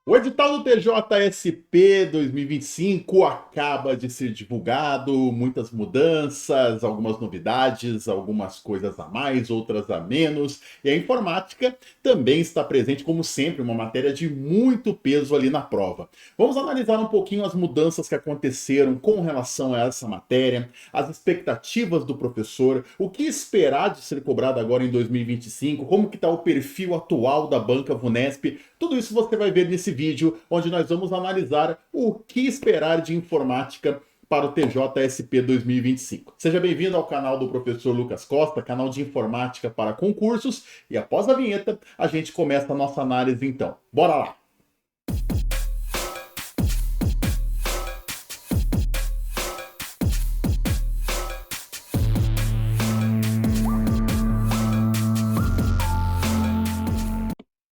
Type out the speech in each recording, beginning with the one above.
O edital do TJSP 2025 acaba de ser divulgado, muitas mudanças, algumas novidades, algumas coisas a mais, outras a menos. E a informática também está presente, como sempre, uma matéria de muito peso ali na prova. Vamos analisar um pouquinho as mudanças que aconteceram com relação a essa matéria, as expectativas do professor, o que esperar de ser cobrado agora em 2025, como que está o perfil atual da banca Vunesp. Tudo isso você vai ver nesse vídeo, onde nós vamos analisar o que esperar de informática para o TJSP 2025. Seja bem-vindo ao canal do professor Lucas Costa, canal de informática para concursos, e após a vinheta, a gente começa a nossa análise então. Bora lá!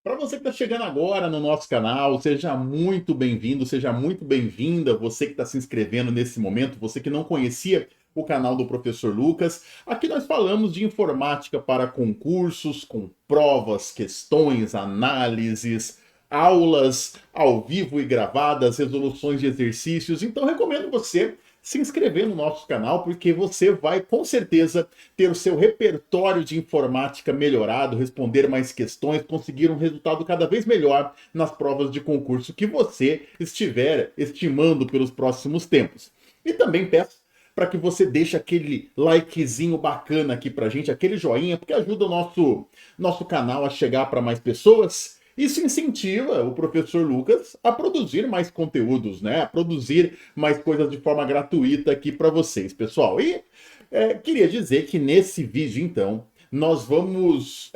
Para você que está chegando agora no nosso canal, seja muito bem-vindo, seja muito bem-vinda. Você que está se inscrevendo nesse momento, você que não conhecia o canal do Professor Lucas. Aqui nós falamos de informática para concursos, com provas, questões, análises, aulas ao vivo e gravadas, resoluções de exercícios. Então recomendo você se inscrever no nosso canal, porque você vai com certeza ter o seu repertório de informática melhorado, responder mais questões, conseguir um resultado cada vez melhor nas provas de concurso que você estiver estimando pelos próximos tempos. E também peço para que você deixe aquele likezinho bacana aqui pra gente, aquele joinha, porque ajuda o nosso canal a chegar para mais pessoas. Isso incentiva o professor Lucas a produzir mais conteúdos, né? A produzir mais coisas de forma gratuita aqui para vocês, pessoal. E queria dizer que nesse vídeo, então, nós vamos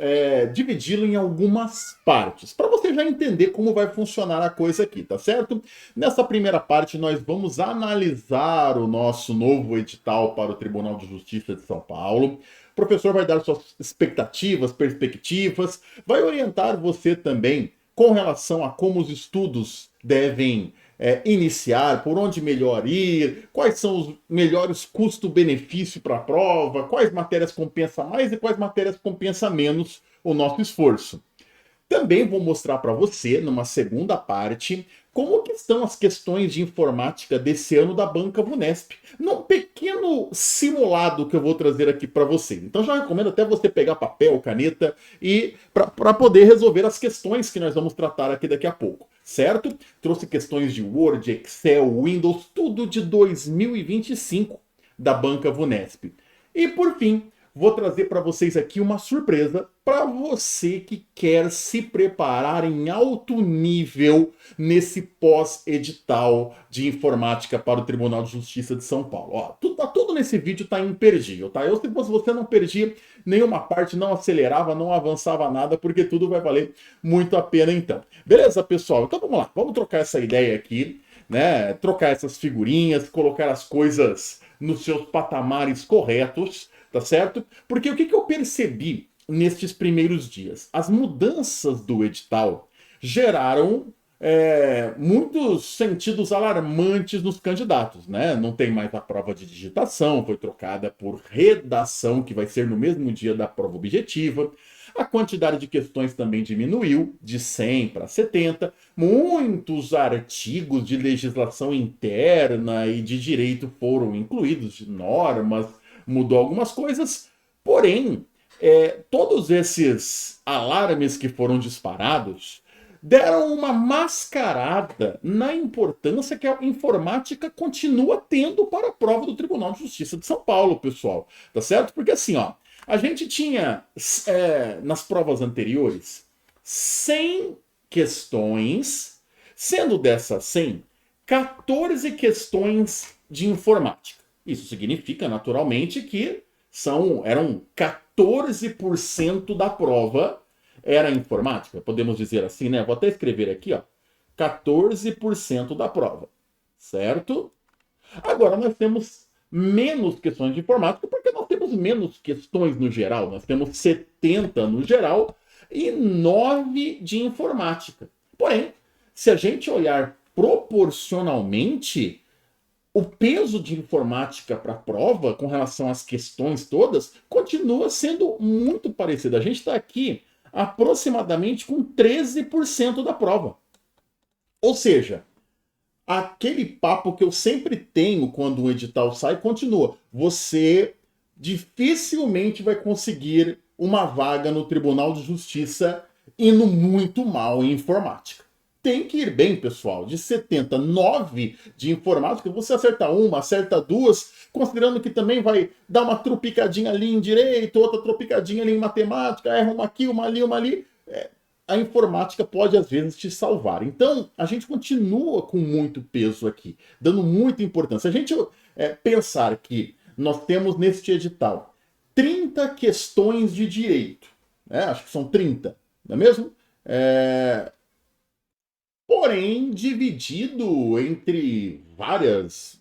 dividi-lo em algumas partes, para você já entender como vai funcionar a coisa aqui, tá certo? Nessa primeira parte, nós vamos analisar o nosso novo edital para o Tribunal de Justiça de São Paulo. O professor vai dar suas expectativas, perspectivas, vai orientar você também com relação a como os estudos devem iniciar, por onde melhor ir, quais são os melhores custo-benefício para a prova, quais matérias compensa mais e quais matérias compensa menos o nosso esforço. Também vou mostrar para você, numa segunda parte, como que estão as questões de informática desse ano da Banca Vunesp, num pequeno simulado que eu vou trazer aqui para você. Então já recomendo até você pegar papel, caneta e para poder resolver as questões que nós vamos tratar aqui daqui a pouco, certo? Trouxe questões de Word, Excel, Windows, tudo de 2025 da Banca Vunesp. E por fim, vou trazer para vocês aqui uma surpresa para você que quer se preparar em alto nível nesse pós-edital de informática para o Tribunal de Justiça de São Paulo. Ó, tudo nesse vídeo tá imperdível, tá? Se você não perdia nenhuma parte, não acelerava, não avançava nada, porque tudo vai valer muito a pena então. Beleza, pessoal? Então vamos lá, vamos trocar essa ideia aqui, né? Trocar essas figurinhas, colocar as coisas nos seus patamares corretos, tá certo? Porque o que eu percebi nestes primeiros dias? As mudanças do edital geraram muitos sentidos alarmantes nos candidatos, né? Não tem mais a prova de digitação, foi trocada por redação, que vai ser no mesmo dia da prova objetiva. A quantidade de questões também diminuiu, de 100 para 70. Muitos artigos de legislação interna e de direito foram incluídos, de normas, mudou algumas coisas, porém, todos esses alarmes que foram disparados deram uma mascarada na importância que a informática continua tendo para a prova do Tribunal de Justiça de São Paulo, pessoal. Tá certo? Porque assim, ó, a gente tinha nas provas anteriores 100 questões, sendo dessas 100, 14 questões de informática. Isso significa, naturalmente, que eram 14% da prova era informática, podemos dizer assim, né? Vou até escrever aqui, ó, 14% da prova, certo? Agora nós temos menos questões de informática porque nós temos menos questões no geral, nós temos 70 no geral e 9 de informática. Porém, se a gente olhar proporcionalmente, o peso de informática para a prova, com relação às questões todas, continua sendo muito parecido. A gente está aqui aproximadamente com 13% da prova. Ou seja, aquele papo que eu sempre tenho quando um edital sai continua. Você dificilmente vai conseguir uma vaga no Tribunal de Justiça indo muito mal em informática. Tem que ir bem, pessoal. De 79 de informática, você acerta uma, acerta duas, considerando que também vai dar uma tropicadinha ali em direito, outra tropicadinha ali em matemática, erra uma aqui, uma ali, uma ali. A informática pode, às vezes, te salvar. Então, a gente continua com muito peso aqui, dando muita importância. Se a gente pensar que nós temos neste edital 30 questões de direito, né? Acho que são 30, não é mesmo? Porém, dividido entre vários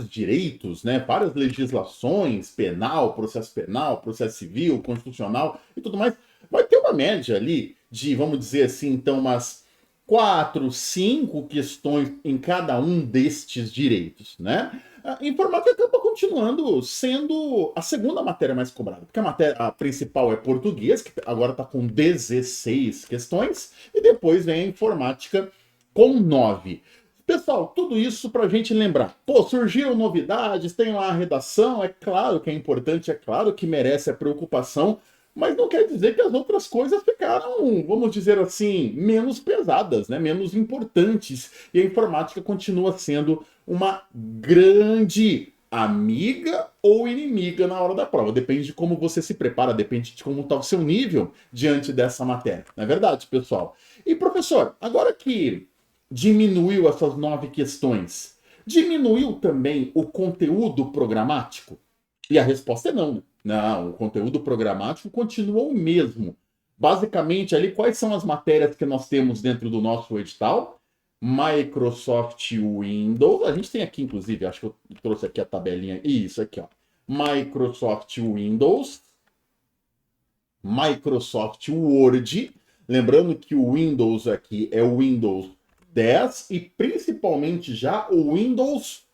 direitos, né? Várias legislações, penal, processo civil, constitucional e tudo mais, vai ter uma média ali de, vamos dizer assim, então, umas 4, 5 questões em cada um destes direitos, né? A informática acaba continuando sendo a segunda matéria mais cobrada, porque a principal é português, que agora está com 16 questões, e depois vem a informática com 9. Pessoal, tudo isso para a gente lembrar. Pô, surgiram novidades, tem lá a redação, é claro que é importante, é claro que merece a preocupação, mas não quer dizer que as outras coisas ficaram, vamos dizer assim, menos pesadas, né? Menos importantes. E a informática continua sendo uma grande amiga ou inimiga na hora da prova. Depende de como você se prepara, depende de como está o seu nível diante dessa matéria. Não é verdade, pessoal? E professor, agora que diminuiu essas 9 questões, diminuiu também o conteúdo programático? E a resposta é não. Não, o conteúdo programático continua o mesmo. Basicamente, ali, quais são as matérias que nós temos dentro do nosso edital? Microsoft Windows. A gente tem aqui, inclusive, acho que eu trouxe aqui a tabelinha. Isso aqui, ó. Microsoft Windows. Microsoft Word. Lembrando que o Windows aqui é o Windows 10 e principalmente já o Windows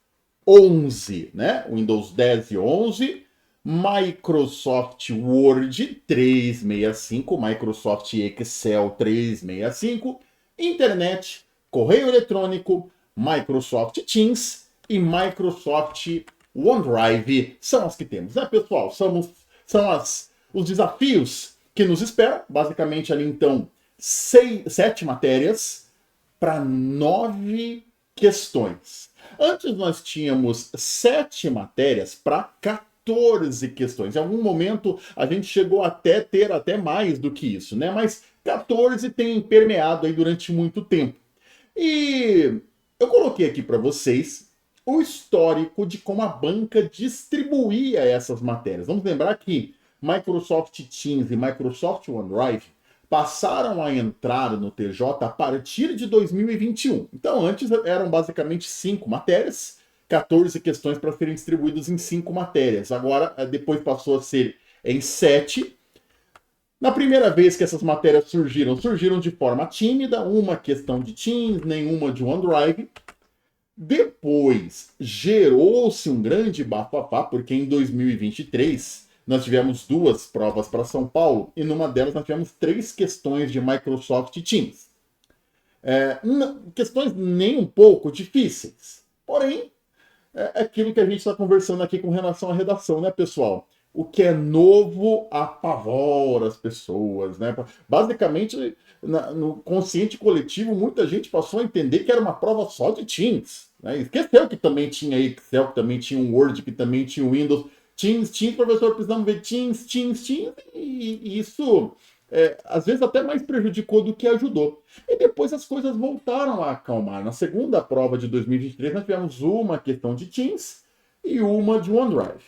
11, né? Windows 10 e 11, Microsoft Word 365, Microsoft Excel 365, internet, correio eletrônico, Microsoft Teams e Microsoft OneDrive são as que temos, né, pessoal? São os desafios que nos esperam, basicamente ali então 7 matérias para 9 questões. Antes nós tínhamos 7 matérias para 14 questões. Em algum momento a gente chegou até ter até mais do que isso, né? Mas 14 tem permeado aí durante muito tempo. E eu coloquei aqui para vocês o histórico de como a banca distribuía essas matérias. Vamos lembrar que Microsoft Teams e Microsoft OneDrive passaram a entrar no TJ a partir de 2021. Então, antes eram basicamente 5 matérias, 14 questões para serem distribuídas em 5 matérias. Agora, depois passou a ser em 7. Na primeira vez que essas matérias surgiram de forma tímida, uma questão de Teams, nenhuma de OneDrive. Depois, gerou-se um grande bafafá, porque em 2023 nós tivemos 2 provas para São Paulo e numa delas nós tivemos 3 questões de Microsoft Teams. Questões nem um pouco difíceis. Porém, é aquilo que a gente está conversando aqui com relação à redação, né, pessoal? O que é novo apavora as pessoas, né? Basicamente, no consciente coletivo, muita gente passou a entender que era uma prova só de Teams, né? Esqueceu que também tinha Excel, que também tinha um Word, que também tinha Windows. Teams, professor, precisamos ver Teams, e isso às vezes até mais prejudicou do que ajudou. E depois as coisas voltaram a acalmar. Na segunda prova de 2023, nós tivemos uma questão de Teams e uma de OneDrive.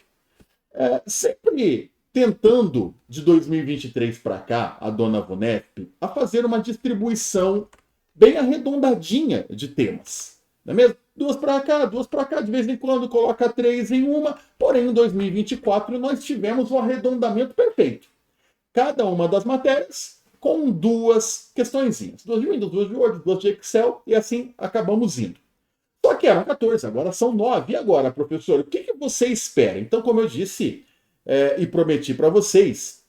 Sempre tentando, de 2023 para cá, a dona Vunesp, a fazer uma distribuição bem arredondadinha de temas. Não é mesmo? 2 para cá, de vez em quando coloca 3 em uma, porém em 2024 nós tivemos o arredondamento perfeito. Cada uma das matérias com 2 questõezinhas. 2 de Windows, 2 de Word, 2 de Excel, e assim acabamos indo. Só que eram 14, agora são 9. E agora, professor, o que você espera? Então, como eu disse e prometi para vocês,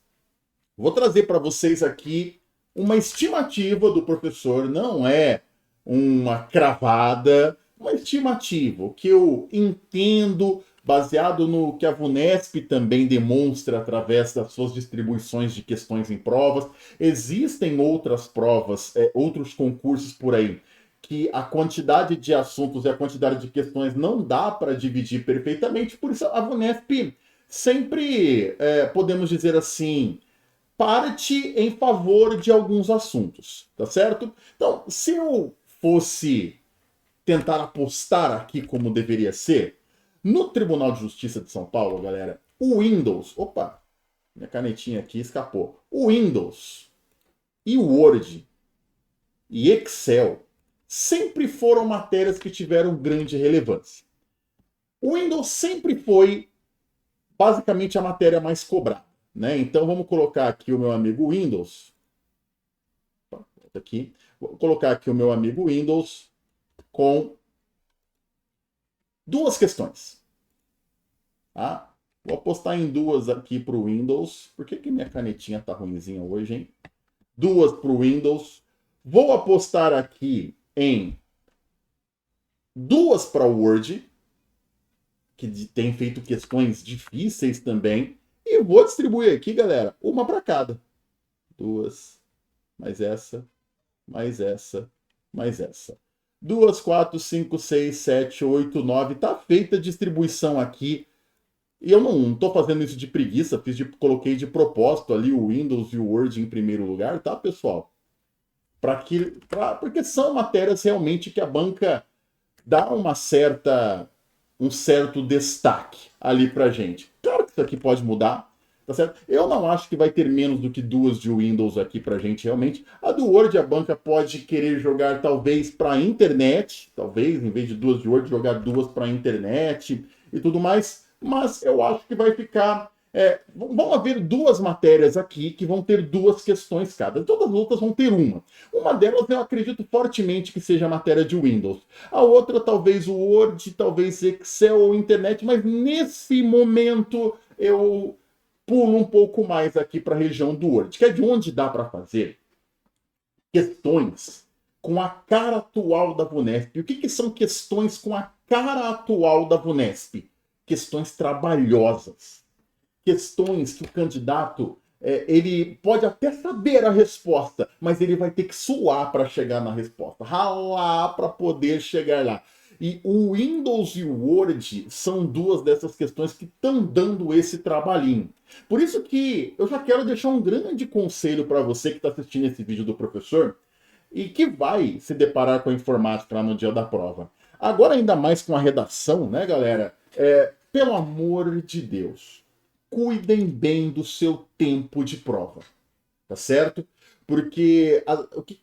vou trazer para vocês aqui uma estimativa do professor, não é uma cravada, uma estimativa, o que eu entendo, baseado no que a VUNESP também demonstra através das suas distribuições de questões em provas. Existem outras provas, outros concursos por aí, que a quantidade de assuntos e a quantidade de questões não dá para dividir perfeitamente, por isso a VUNESP sempre, podemos dizer assim, parte em favor de alguns assuntos, tá certo? Então, se eu fosse tentar apostar aqui como deveria ser, no Tribunal de Justiça de São Paulo, galera, o Windows, opa, minha canetinha aqui escapou. O Windows e o Word e Excel sempre foram matérias que tiveram grande relevância. O Windows sempre foi basicamente a matéria mais cobrada, né? Então vamos colocar aqui o meu amigo Windows. Aqui. Vou colocar aqui o meu amigo Windows com duas questões. Tá? Vou apostar em duas aqui para o Windows. Por que minha canetinha tá ruimzinha hoje, hein? Duas para o Windows. Vou apostar aqui em duas para o Word, que tem feito questões difíceis também. E vou distribuir aqui, galera, uma para cada. Duas, mais essa, mais essa, mais essa. 2, 4, 5, 6, 7, 8, 9. Tá feita a distribuição aqui. E eu não tô fazendo isso de preguiça, coloquei de propósito ali o Windows e o Word em primeiro lugar, tá, pessoal? Porque são matérias realmente que a banca dá um certo destaque ali pra gente. Claro que isso aqui pode mudar, tá certo? Eu não acho que vai ter menos do que duas de Windows aqui pra gente realmente. A do Word a banca pode querer jogar talvez pra internet, talvez em vez de duas de Word jogar duas pra internet e tudo mais, mas eu acho que vai ficar vão haver duas matérias aqui que vão ter duas questões cada. Todas as outras vão ter uma. Uma delas eu acredito fortemente que seja a matéria de Windows. A outra talvez o Word, talvez Excel ou internet, mas nesse momento eu pulo um pouco mais aqui para a região do Word, que é de onde dá para fazer questões com a cara atual da VUNESP. O que são questões com a cara atual da VUNESP? Questões trabalhosas. Questões que o candidato ele pode até saber a resposta, mas ele vai ter que suar para chegar na resposta, ralar para poder chegar lá. E o Windows e o Word são duas dessas questões que estão dando esse trabalhinho. Por isso que eu já quero deixar um grande conselho para você que está assistindo esse vídeo do professor e que vai se deparar com a informática lá no dia da prova. Agora, ainda mais com a redação, né, galera? Pelo amor de Deus, cuidem bem do seu tempo de prova, tá certo? Porque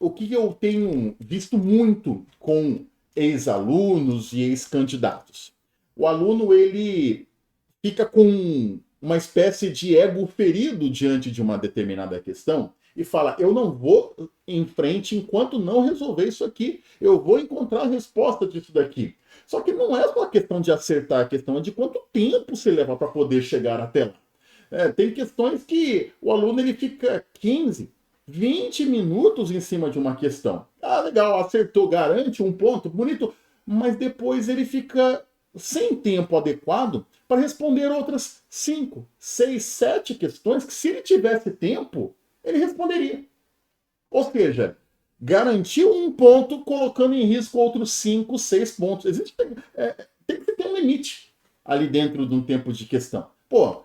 o que eu tenho visto muito com ex-alunos e ex-candidatos? O aluno, ele fica com uma espécie de ego ferido diante de uma determinada questão e fala, eu não vou em frente enquanto não resolver isso aqui, eu vou encontrar a resposta disso daqui. Só que não é só a questão de acertar, a questão é de quanto tempo você leva para poder chegar até lá. Tem questões que o aluno ele fica 15, 20 minutos em cima de uma questão. Ah, legal, acertou, garante um ponto, bonito, mas depois ele fica sem tempo adequado para responder outras 5, 6, 7 questões que, se ele tivesse tempo, ele responderia. Ou seja, garantiu um ponto, colocando em risco outros 5, 6 pontos. Tem que ter um limite ali dentro de um tempo de questão. Pô,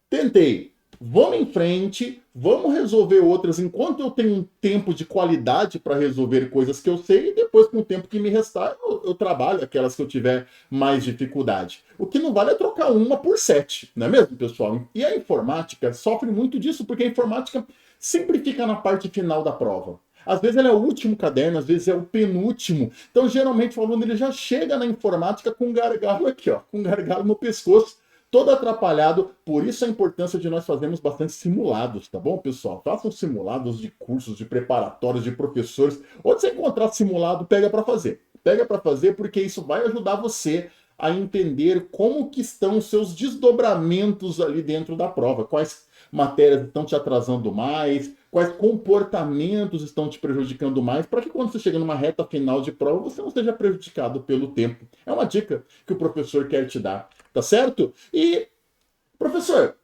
tentei. Vamos em frente, vamos resolver outras enquanto eu tenho um tempo de qualidade para resolver coisas que eu sei e depois, com o tempo que me restar, eu trabalho aquelas que eu tiver mais dificuldade. O que não vale é trocar uma por 7, não é mesmo, pessoal? E a informática sofre muito disso, porque a informática sempre fica na parte final da prova. Às vezes ela é o último caderno, às vezes é o penúltimo. Então, geralmente, o aluno ele já chega na informática com um gargalo aqui, ó, com um gargalo no pescoço, todo atrapalhado. Por isso a importância de nós fazermos bastante simulados, tá bom, pessoal? Façam simulados de cursos, de preparatórios, de professores. Onde você encontrar simulado, pega para fazer. Pega para fazer, porque isso vai ajudar você a entender como que estão os seus desdobramentos ali dentro da prova. Quais matérias estão te atrasando mais, quais comportamentos estão te prejudicando mais, para que quando você chega numa reta final de prova, você não seja prejudicado pelo tempo. É uma dica que o professor quer te dar, tá certo? E, professor,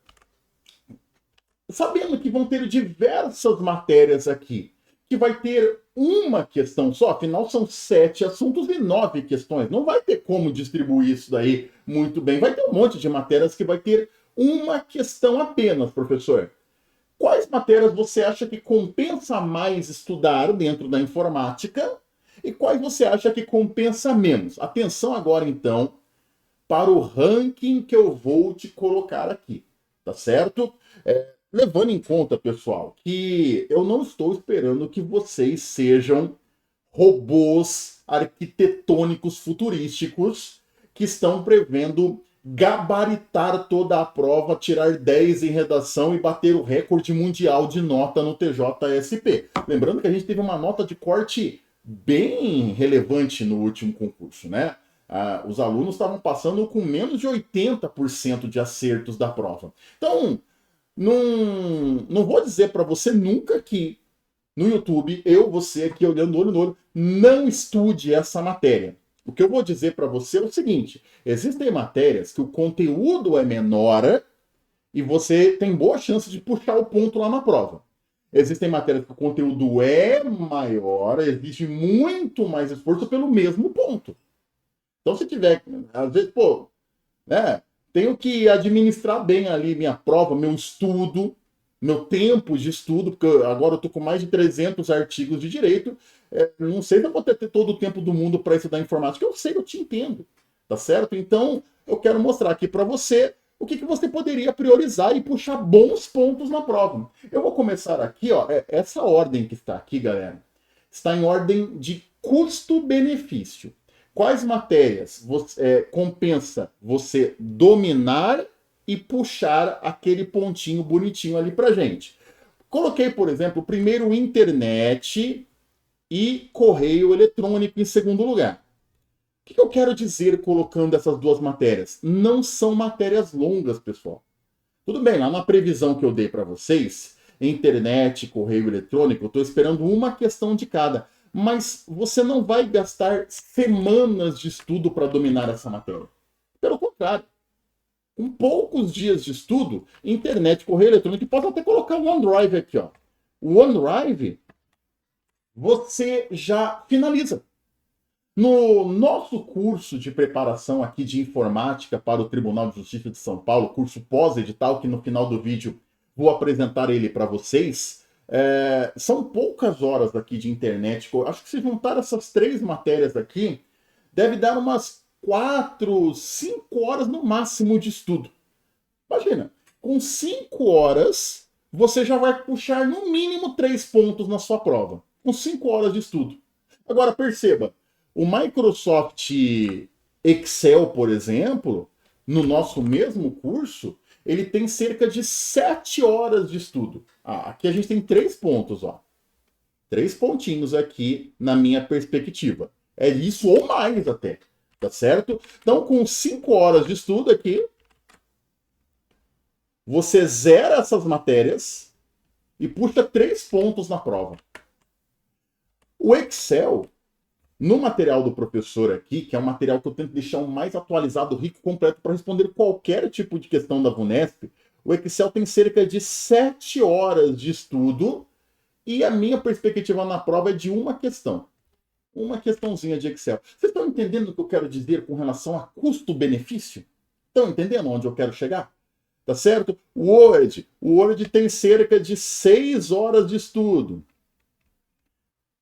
sabendo que vão ter diversas matérias aqui, que vai ter uma questão só, afinal são 7 assuntos e 9 questões. Não vai ter como distribuir isso daí muito bem. Vai ter um monte de matérias que vai ter uma questão apenas, professor. Quais matérias você acha que compensa mais estudar dentro da informática e quais você acha que compensa menos? Atenção agora, então, para o ranking que eu vou te colocar aqui, tá certo? Levando em conta, pessoal, que eu não estou esperando que vocês sejam robôs arquitetônicos futurísticos que estão prevendo gabaritar toda a prova, tirar 10 em redação e bater o recorde mundial de nota no TJSP. Lembrando que a gente teve uma nota de corte bem relevante no último concurso, né? Os alunos estavam passando com menos de 80% de acertos da prova. Então, não vou dizer para você nunca que no YouTube, você aqui olhando olho no olho, não estude essa matéria. O que eu vou dizer para você é o seguinte: existem matérias que o conteúdo é menor e você tem boa chance de puxar o ponto lá na prova. Existem matérias que o conteúdo é maior, exige muito mais esforço pelo mesmo ponto. Então, se tiver, às vezes, né, tenho que administrar bem ali minha prova, meu estudo, meu tempo de estudo, porque agora eu estou com mais de 300 artigos de direito. Não sei se eu vou ter todo o tempo do mundo para estudar informática. Eu sei, eu te entendo, tá certo? Então, eu quero mostrar aqui para você o que você poderia priorizar e puxar bons pontos na prova. Eu vou começar aqui, ó, essa ordem que está aqui, galera, está em ordem de custo-benefício. Quais matérias compensa você dominar e puxar aquele pontinho bonitinho ali pra gente? Coloquei, por exemplo, primeiro internet e correio eletrônico em segundo lugar. O que eu quero dizer colocando essas duas matérias? Não são matérias longas, pessoal. Tudo bem, lá na previsão que eu dei para vocês, internet, correio eletrônico, eu estou esperando uma questão de cada. Mas você não vai gastar semanas de estudo para dominar essa matéria. Pelo contrário, com poucos dias de estudo, internet, correio eletrônico, posso até colocar o OneDrive aqui, ó. O OneDrive, você já finaliza. No nosso curso de preparação aqui de informática para o Tribunal de Justiça de São Paulo, curso pós-edital, que no final do vídeo vou apresentar ele para vocês, são poucas horas aqui de internet. Acho que se juntar essas 3 matérias aqui, deve dar umas 4, 5 horas no máximo de estudo. Imagina, com 5 horas, você já vai puxar no mínimo 3 pontos na sua prova. Com 5 horas de estudo. Agora, perceba, o Microsoft Excel, por exemplo, no nosso mesmo curso, ele tem cerca de 7 horas de estudo. Aqui a gente tem 3 pontos, ó. 3 pontinhos aqui na minha perspectiva. É isso ou mais até, tá certo? Então, com 5 horas de estudo aqui, você zera essas matérias e puxa 3 pontos na prova. O Excel, no material do professor aqui, que é um material que eu tento deixar o mais atualizado, rico, completo, para responder qualquer tipo de questão da VUNESP, o Excel tem cerca de 7 horas de estudo e a minha perspectiva na prova é de uma questão. Uma questãozinha de Excel. Vocês estão entendendo o que eu quero dizer com relação a custo-benefício? Estão entendendo onde eu quero chegar? Tá certo? O Word tem cerca de 6 horas de estudo.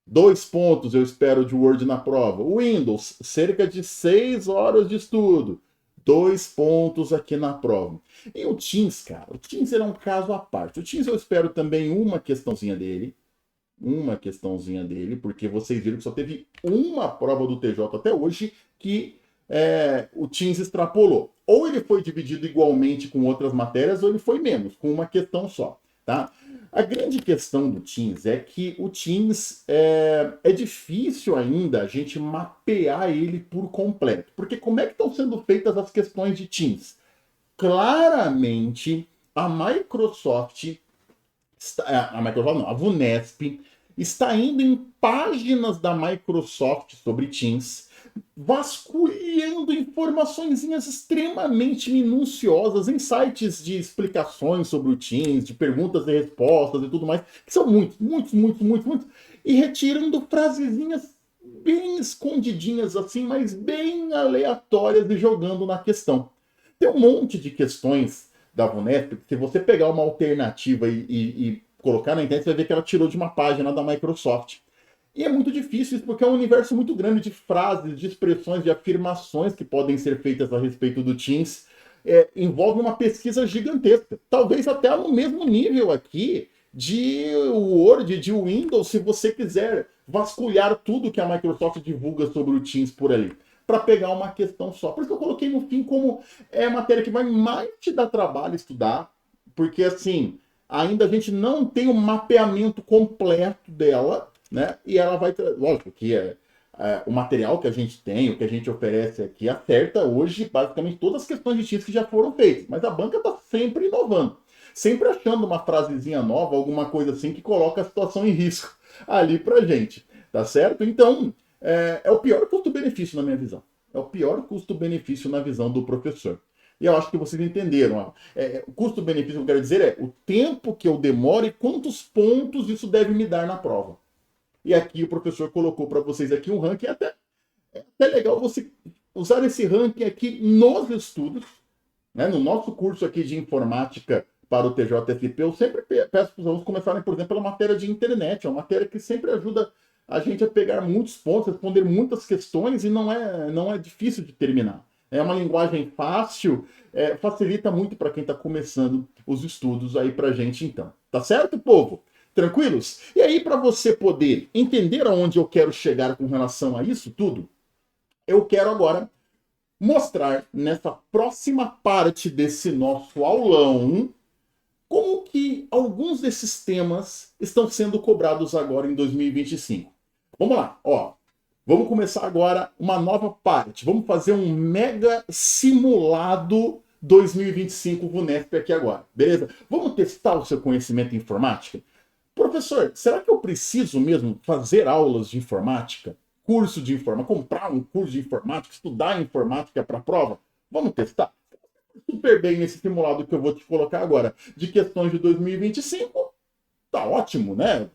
2 pontos eu espero de Word na prova. O Windows, cerca de 6 horas de estudo. 2 pontos aqui na prova. E o Teams, cara, o Teams era um caso à parte. O Teams eu espero também uma questãozinha dele. Porque vocês viram que só teve uma prova do TJ até hoje que o Teams extrapolou. Ou ele foi dividido igualmente com outras matérias, ou ele foi menos, com uma questão só. Tá? A grande questão do Teams é que o Teams é difícil ainda a gente mapear ele por completo. Porque como é que estão sendo feitas as questões de Teams? Claramente, a Microsoft a Microsoft não, a VUNESP está indo em páginas da Microsoft sobre Teams, vasculhando informaçõezinhas extremamente minuciosas em sites de explicações sobre o Teams, de perguntas e respostas e tudo mais, que são muitos, e retirando frasezinhas bem escondidinhas assim, mas bem aleatórias e jogando na questão. Tem um monte de questões da VUNESP, se você pegar uma alternativa e colocar na internet, você vai ver que ela tirou de uma página da Microsoft. E é muito difícil isso, porque é um universo muito grande de frases, de expressões, de afirmações que podem ser feitas a respeito do Teams. Envolve uma pesquisa gigantesca. Talvez até no mesmo nível aqui de Word, de Windows, se você quiser vasculhar tudo que a Microsoft divulga sobre o Teams por ali, para pegar uma questão só. Por isso que eu coloquei no fim como é matéria que vai mais te dar trabalho estudar, porque assim, ainda a gente não tem um mapeamento completo dela, né? E ela vai, lógico que o material que a gente tem, o que a gente oferece aqui, acerta hoje basicamente todas as questões de Teams que já foram feitas, mas a banca está sempre inovando, sempre achando uma frasezinha nova, alguma coisa assim que coloca a situação em risco ali pra gente, tá certo? Então, é o pior custo-benefício na minha visão. É o pior custo-benefício na visão do professor. E eu acho que vocês entenderam. O custo-benefício que eu quero dizer é o tempo que eu demoro e quantos pontos isso deve me dar na prova. E aqui o professor colocou para vocês aqui um ranking. É até legal você usar esse ranking aqui nos estudos, né? No nosso curso aqui de informática para o TJSP, eu sempre peço para os alunos começarem, por exemplo, pela matéria de internet. É uma matéria que sempre ajuda a gente a pegar muitos pontos, responder muitas questões e não é difícil de terminar. É uma linguagem fácil, facilita muito para quem está começando os estudos aí para a gente então. Tá certo, povo? Tranquilos? E aí, para você poder entender aonde eu quero chegar com relação a isso tudo, eu quero agora mostrar nessa próxima parte desse nosso aulão como que alguns desses temas estão sendo cobrados agora em 2025. Vamos lá, ó. Vamos começar agora uma nova parte. Vamos fazer um mega simulado 2025 VUNESP aqui agora, beleza? Vamos testar o seu conhecimento em informática? Professor, será que eu preciso mesmo fazer aulas de informática? Curso de informática? Comprar um curso de informática? Estudar informática para a prova? Vamos testar? Super bem nesse simulado que eu vou te colocar agora de questões de 2025. Tá ótimo, né?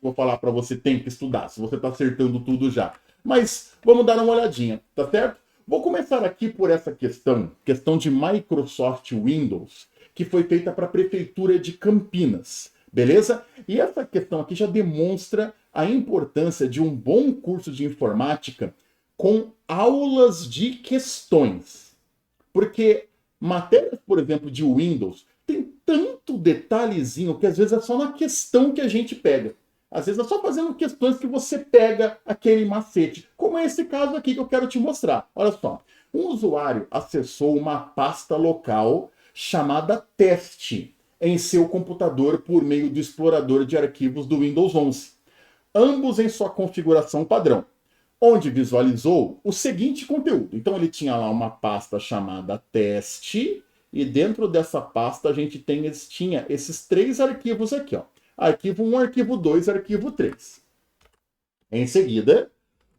Vou falar para você, tem que estudar, se você está acertando tudo já. Mas vamos dar uma olhadinha, tá certo? Vou começar aqui por essa questão de Microsoft Windows, que foi feita para a Prefeitura de Campinas, beleza? E essa questão aqui já demonstra a importância de um bom curso de informática com aulas de questões. Porque matérias, por exemplo, de Windows, tem tanto detalhezinho que às vezes é só na questão que a gente pega. Às vezes é só fazendo questões que você pega aquele macete. Como é esse caso aqui que eu quero te mostrar. Olha só. Um usuário acessou uma pasta local chamada teste em seu computador por meio do explorador de arquivos do Windows 11. Ambos em sua configuração padrão, onde visualizou o seguinte conteúdo. Então ele tinha lá uma pasta chamada teste, e dentro dessa pasta a gente tinha esses três arquivos aqui, ó. Arquivo 1, arquivo 2, arquivo 3. Em seguida,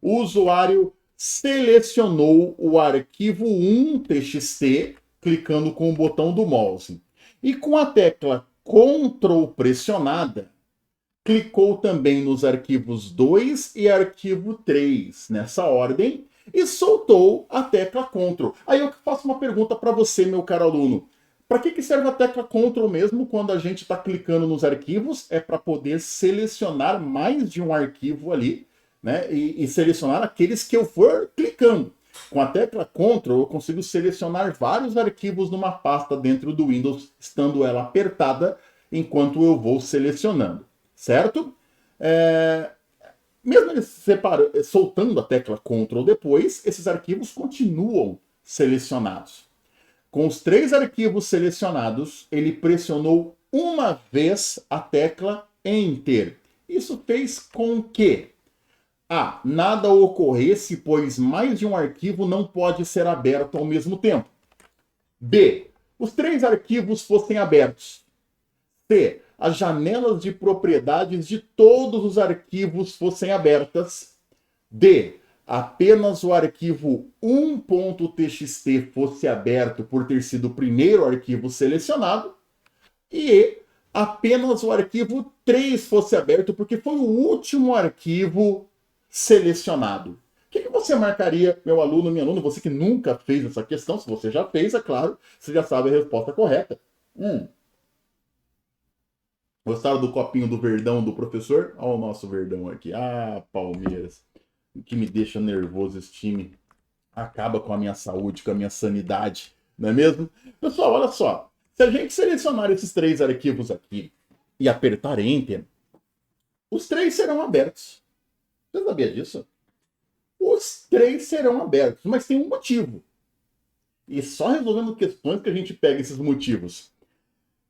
o usuário selecionou o arquivo 1 txt, clicando com o botão do mouse. E com a tecla Ctrl pressionada, clicou também nos arquivos 2 e arquivo 3, nessa ordem, e soltou a tecla Ctrl. Aí eu faço uma pergunta para você, meu caro aluno. Para que serve a tecla Ctrl mesmo quando a gente está clicando nos arquivos? É para poder selecionar mais de um arquivo ali, né? E selecionar aqueles que eu for clicando. Com a tecla Ctrl eu consigo selecionar vários arquivos numa pasta dentro do Windows, estando ela apertada enquanto eu vou selecionando. Certo? Mesmo ele soltando a tecla Ctrl depois, esses arquivos continuam selecionados. Com os três arquivos selecionados, ele pressionou uma vez a tecla Enter. Isso fez com que nada ocorresse, pois mais de um arquivo não pode ser aberto ao mesmo tempo. B, os três arquivos fossem abertos. C, as janelas de propriedades de todos os arquivos fossem abertas. D. Apenas o arquivo 1.txt fosse aberto por ter sido o primeiro arquivo selecionado. E E. Apenas o arquivo 3 fosse aberto porque foi o último arquivo selecionado. O que você marcaria, meu aluno, minha aluna, você que nunca fez essa questão? Se você já fez, é claro, você já sabe a resposta correta. Gostaram do copinho do verdão do professor? Olha o nosso verdão aqui. Ah, Palmeiras. O que me deixa nervoso esse time. Acaba com a minha saúde, com a minha sanidade. Não é mesmo? Pessoal, olha só. Se a gente selecionar esses 3 arquivos aqui e apertar Enter, os 3 serão abertos. Você sabia disso? Os 3 serão abertos, mas tem um motivo. E só resolvendo questões que a gente pega esses motivos.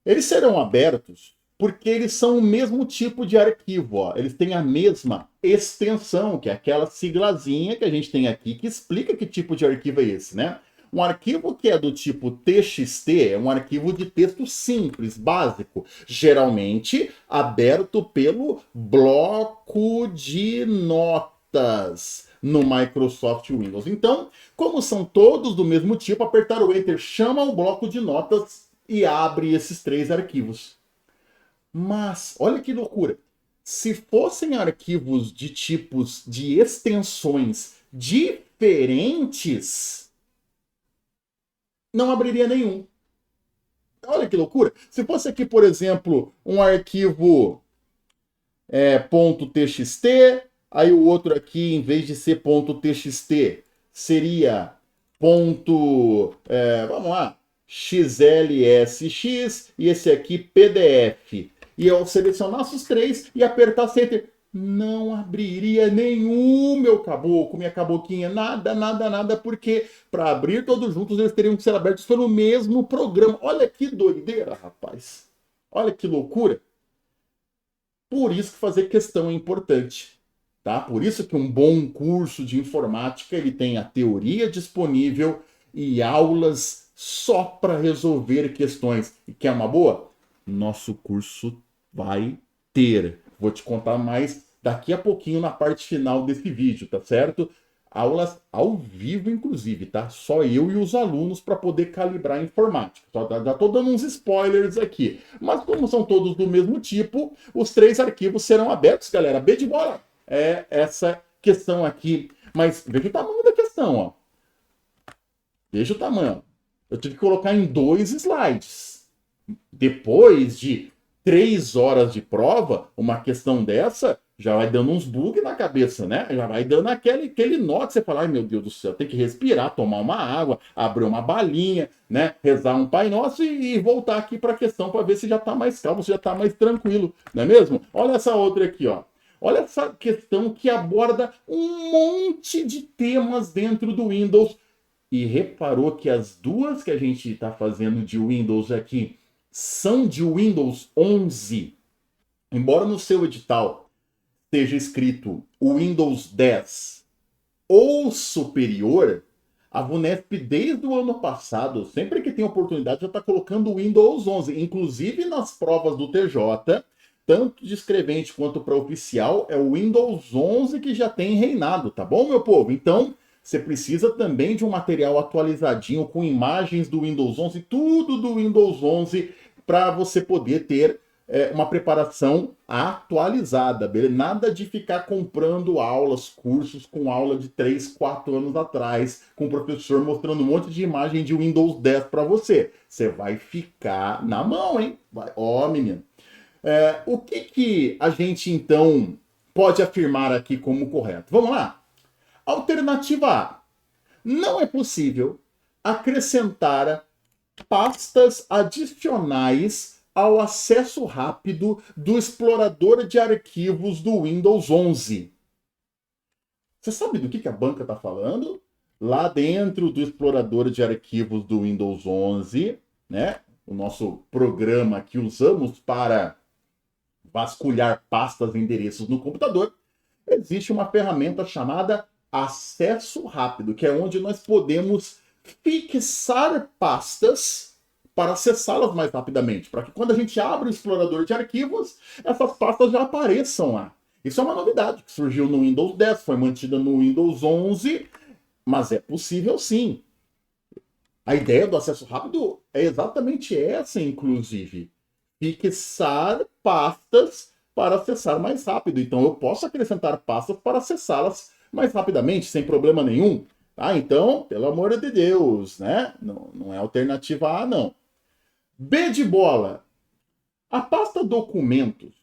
Eles serão abertos porque eles são o mesmo tipo de arquivo. Ó. Eles têm a mesma extensão, que é aquela siglazinha que a gente tem aqui, que explica que tipo de arquivo é esse, né? Um arquivo que é do tipo TXT é um arquivo de texto simples, básico, geralmente aberto pelo bloco de notas no Microsoft Windows. Então, como são todos do mesmo tipo, apertar o Enter chama o bloco de notas e abre esses 3 arquivos. Mas, olha que loucura, se fossem arquivos de tipos de extensões diferentes, não abriria nenhum. Olha que loucura. Se fosse aqui, por exemplo, um arquivo .txt, aí o outro aqui, em vez de ser .txt, seria vamos lá, xlsx, e esse aqui PDF. E eu selecionasse os 3 e apertasse Enter, não abriria nenhum, meu caboclo, minha caboclinha, nada, porque para abrir todos juntos eles teriam que ser abertos pelo mesmo programa. Olha que doideira, rapaz. Olha que loucura. Por isso que fazer questão é importante, tá? Por isso que um bom curso de informática, ele tem a teoria disponível e aulas só para resolver questões. E quer uma boa? Nosso curso vai ter. Vou te contar mais daqui a pouquinho na parte final desse vídeo, tá certo? Aulas ao vivo, inclusive, tá? Só eu e os alunos para poder calibrar a informática. Já estou dando uns spoilers aqui. Mas como são todos do mesmo tipo, os 3 arquivos serão abertos, galera. B de bola. É essa questão aqui. Mas veja o tamanho da questão, ó. Veja o tamanho. Eu tive que colocar em 2 slides. Depois de 3 horas de prova, uma questão dessa já vai dando uns bugs na cabeça, né? Já vai dando aquele nó que você fala, ai meu Deus do céu, tem que respirar, tomar uma água, abrir uma balinha, né? Rezar um Pai Nosso e voltar aqui para a questão para ver se já está mais calmo, se já está mais tranquilo, não é mesmo? Olha essa outra aqui, ó. Olha essa questão que aborda um monte de temas dentro do Windows. E reparou que as duas que a gente está fazendo de Windows aqui são de Windows 11. Embora no seu edital esteja escrito Windows 10 ou superior, a VUNESP desde o ano passado, sempre que tem oportunidade, já está colocando o Windows 11. Inclusive nas provas do TJ, tanto de escrevente quanto para oficial, é o Windows 11 que já tem reinado, tá bom, meu povo? Então, você precisa também de um material atualizadinho com imagens do Windows 11, tudo do Windows 11, para você poder ter uma preparação atualizada, beleza? Nada de ficar comprando aulas, cursos com aula de 3, 4 anos atrás, com o professor mostrando um monte de imagem de Windows 10 para você. Você vai ficar na mão, hein? Ó, menino. O que a gente, então, pode afirmar aqui como correto? Vamos lá? Alternativa A. Não é possível acrescentar pastas adicionais ao acesso rápido do explorador de arquivos do Windows 11. Você sabe do que a banca está falando? Lá dentro do explorador de arquivos do Windows 11, né? O nosso programa que usamos para vasculhar pastas e endereços no computador, existe uma ferramenta chamada acesso rápido, que é onde nós podemos fixar pastas para acessá-las mais rapidamente, para que quando a gente abre o explorador de arquivos, essas pastas já apareçam lá. Isso é uma novidade que surgiu no Windows 10, foi mantida no Windows 11, mas é possível sim. A ideia do acesso rápido é exatamente essa, inclusive. Fixar pastas para acessar mais rápido. Então, eu posso acrescentar pastas para acessá-las mais rapidamente, sem problema nenhum. Tá? Então, pelo amor de Deus, né? Não é alternativa A, não. B de bola. A pasta documentos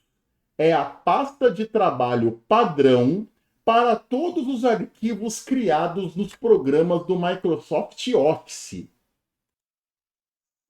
é a pasta de trabalho padrão para todos os arquivos criados nos programas do Microsoft Office.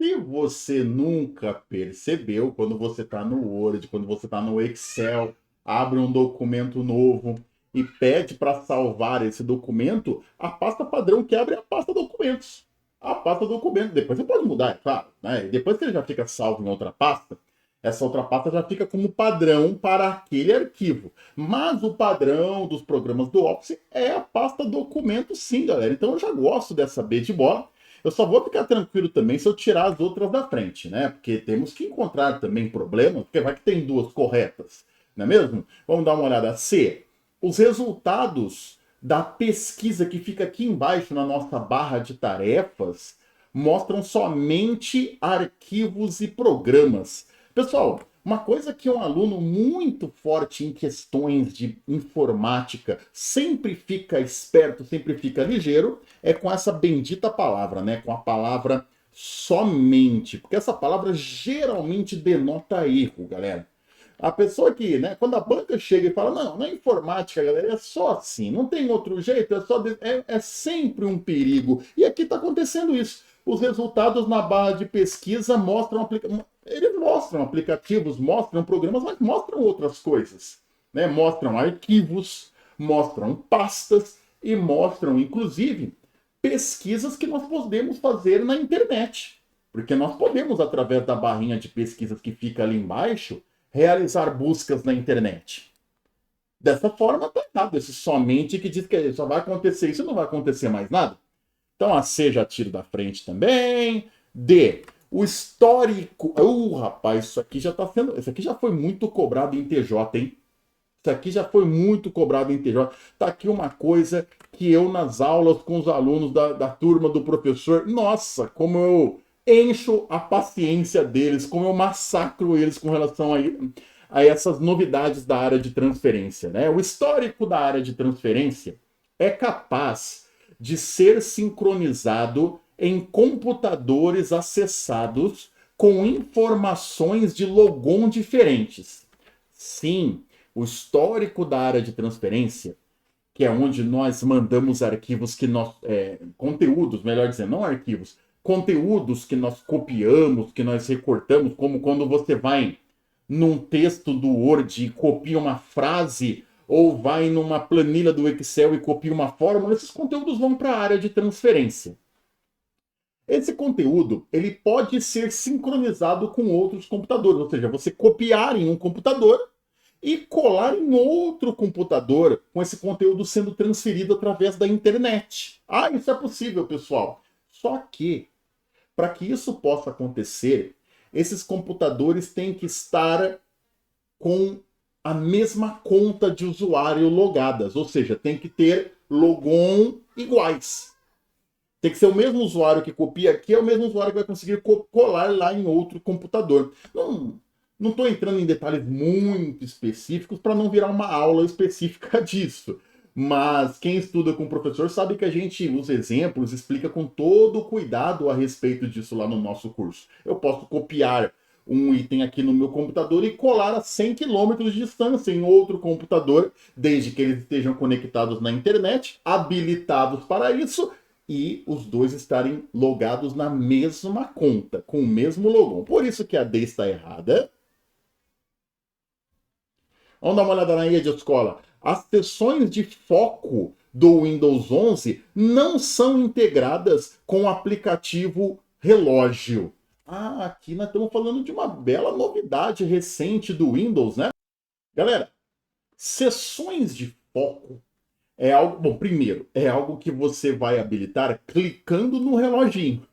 Se você nunca percebeu, quando você está no Word, quando você está no Excel, abre um documento novo e pede para salvar esse documento, a pasta padrão que abre é a pasta documentos. A pasta documentos. Depois você pode mudar, é claro. Né? Depois que ele já fica salvo em outra pasta, essa outra pasta já fica como padrão para aquele arquivo. Mas o padrão dos programas do Office é a pasta documentos, sim, galera. Então eu já gosto dessa B de bola. Eu só vou ficar tranquilo também se eu tirar as outras da frente, né? Porque temos que encontrar também problemas, porque vai que tem duas corretas, não é mesmo? Vamos dar uma olhada. C. Os resultados da pesquisa que fica aqui embaixo na nossa barra de tarefas mostram somente arquivos e programas. Pessoal, uma coisa que um aluno muito forte em questões de informática sempre fica esperto, sempre fica ligeiro, é com essa bendita palavra, né? Com a palavra somente. Porque essa palavra geralmente denota erro, galera. A pessoa que, né, quando a banca chega e fala, não, na informática, galera, é só assim, não tem outro jeito, é sempre um perigo. E aqui está acontecendo isso. Os resultados na barra de pesquisa mostram, eles mostram aplicativos, mostram programas, mas mostram outras coisas. Né? Mostram arquivos, mostram pastas e mostram, inclusive, pesquisas que nós podemos fazer na internet. Porque nós podemos, através da barrinha de pesquisas que fica ali embaixo, realizar buscas na internet. Dessa forma, tá errado. Esse somente que diz que só vai acontecer isso, não vai acontecer mais nada. Então a C já tiro da frente também. D. O histórico. Rapaz, isso aqui já tá sendo. Isso aqui já foi muito cobrado em TJ, hein? Isso aqui já foi muito cobrado em TJ. Tá aqui uma coisa que eu, nas aulas com os alunos da turma do professor, nossa, como eu encho a paciência deles, como eu massacro eles com relação a essas novidades da área de transferência. Né? O histórico da área de transferência é capaz de ser sincronizado em computadores acessados com informações de logon diferentes. Sim, o histórico da área de transferência, que é onde nós mandamos arquivos que nós... conteúdos, melhor dizendo, não arquivos, conteúdos que nós copiamos, que nós recortamos, como quando você vai num texto do Word e copia uma frase, ou vai numa planilha do Excel e copia uma fórmula, esses conteúdos vão para a área de transferência. Esse conteúdo, ele pode ser sincronizado com outros computadores, ou seja, você copiar em um computador e colar em outro computador com esse conteúdo sendo transferido através da internet. Ah, isso é possível, pessoal. Só que, para que isso possa acontecer, esses computadores têm que estar com a mesma conta de usuário logadas, ou seja, tem que ter logon iguais. Tem que ser o mesmo usuário que copia aqui, é o mesmo usuário que vai conseguir colar lá em outro computador. Não estou entrando em detalhes muito específicos para não virar uma aula específica disso. Mas quem estuda com o professor sabe que a gente, os exemplos, explica com todo cuidado a respeito disso lá no nosso curso. Eu posso copiar um item aqui no meu computador e colar a 100 km de distância em outro computador, desde que eles estejam conectados na internet, habilitados para isso, e os dois estarem logados na mesma conta, com o mesmo logon. Por isso que a D está errada. Vamos dar uma olhada na guia de escola. As sessões de foco do Windows 11 não são integradas com o aplicativo relógio. Ah, aqui nós estamos falando de uma bela novidade recente do Windows, né? Galera, sessões de foco é algo... Bom, primeiro, é algo que você vai habilitar clicando no reloginho.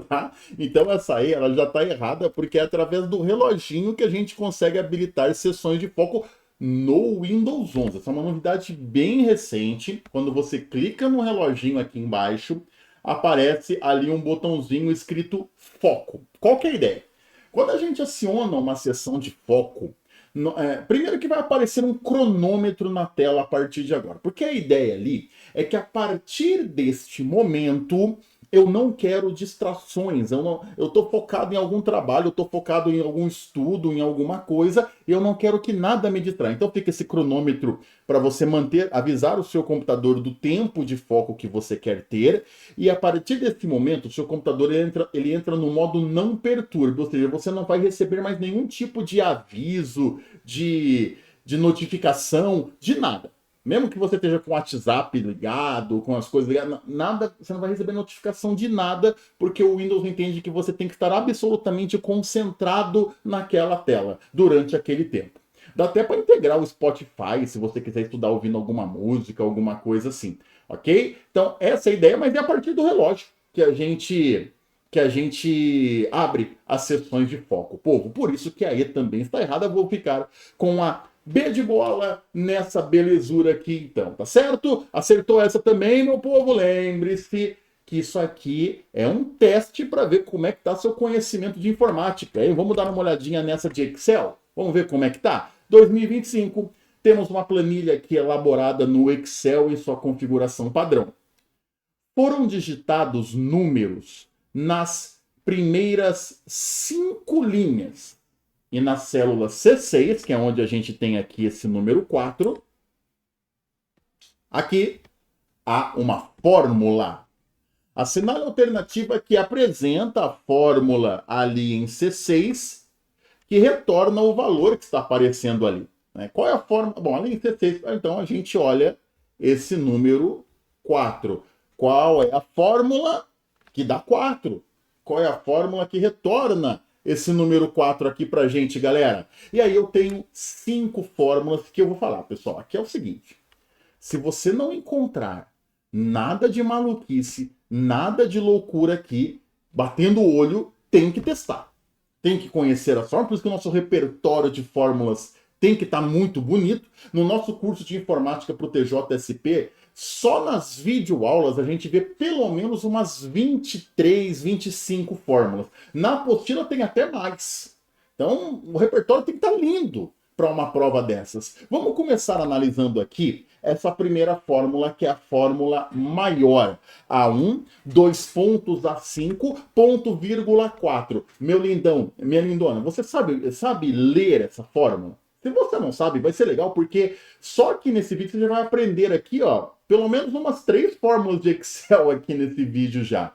Tá? Então essa aí ela já está errada porque é através do reloginho que a gente consegue habilitar sessões de foco no Windows 11. Essa é uma novidade bem recente. Quando você clica no reloginho aqui embaixo, aparece ali um botãozinho escrito foco. Qual que é a ideia? Quando a gente aciona uma sessão de foco, primeiro que vai aparecer um cronômetro na tela a partir de agora. Porque a ideia ali é que a partir deste momento eu não quero distrações, eu estou focado em algum trabalho, eu estou focado em algum estudo, em alguma coisa, e eu não quero que nada me distraia. Então fica esse cronômetro para você avisar o seu computador do tempo de foco que você quer ter, e a partir desse momento o seu computador ele entra no modo não perturbe, ou seja, você não vai receber mais nenhum tipo de aviso, de notificação, de nada. Mesmo que você esteja com o WhatsApp ligado, com as coisas ligadas, nada, você não vai receber notificação de nada, porque o Windows entende que você tem que estar absolutamente concentrado naquela tela durante aquele tempo. Dá até para integrar o Spotify, se você quiser estudar ouvindo alguma música, alguma coisa assim, ok? Então, essa é a ideia, mas é a partir do relógio que a gente abre as sessões de foco. Povo, por isso que a E também está errada, vou ficar com a B de bola nessa belezura aqui, então, tá certo? Acertou essa também, meu povo? Lembre-se que isso aqui é um teste para ver como é que tá seu conhecimento de informática. Hein? Vamos dar uma olhadinha nessa de Excel? Vamos ver como é que tá? 2025, temos uma planilha aqui elaborada no Excel em sua configuração padrão. Foram digitados números nas primeiras 5 linhas. E na célula C6, que é onde a gente tem aqui esse número 4, aqui há uma fórmula. Assinale a alternativa que apresenta a fórmula ali em C6, que retorna o valor que está aparecendo ali. Qual é a fórmula? Bom, ali em C6, então a gente olha esse número 4. Qual é a fórmula que dá 4? Qual é a fórmula que retorna esse número 4 aqui pra gente, galera? E aí eu tenho 5 fórmulas que eu vou falar, pessoal. Aqui é o seguinte: se você não encontrar nada de maluquice, nada de loucura aqui, batendo o olho, tem que testar. Tem que conhecer as fórmulas, por isso que o nosso repertório de fórmulas tem que estar muito bonito. No nosso curso de informática para o TJSP, só nas videoaulas a gente vê pelo menos umas 23, 25 fórmulas. Na apostila tem até mais. Então o repertório tem que estar lindo para uma prova dessas. Vamos começar analisando aqui essa primeira fórmula, que é a fórmula maior. A1, 2 pontos A5, ponto, vírgula 4. Meu lindão, minha lindona, você sabe ler essa fórmula? Se você não sabe, vai ser legal, porque só que nesse vídeo você já vai aprender aqui, ó, pelo menos umas 3 fórmulas de Excel aqui nesse vídeo já.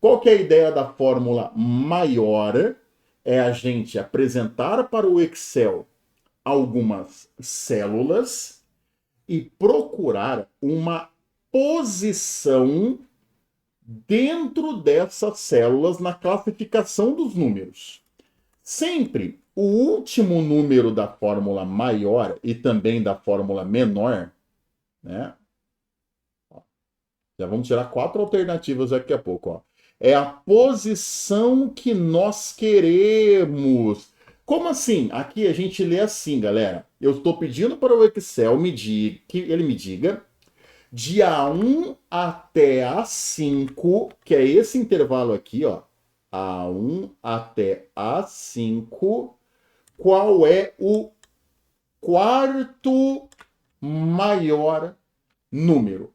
Qual que é a ideia da fórmula maior? É a gente apresentar para o Excel algumas células e procurar uma posição dentro dessas células na classificação dos números. Sempre o último número da fórmula maior e também da fórmula menor, né? Já vamos tirar 4 alternativas daqui a pouco, ó. É a posição que nós queremos. Como assim? Aqui a gente lê assim, galera. Eu estou pedindo para o Excel que ele me diga de A1 até A5, que é esse intervalo aqui, ó. A1 até A5, qual é o quarto maior número?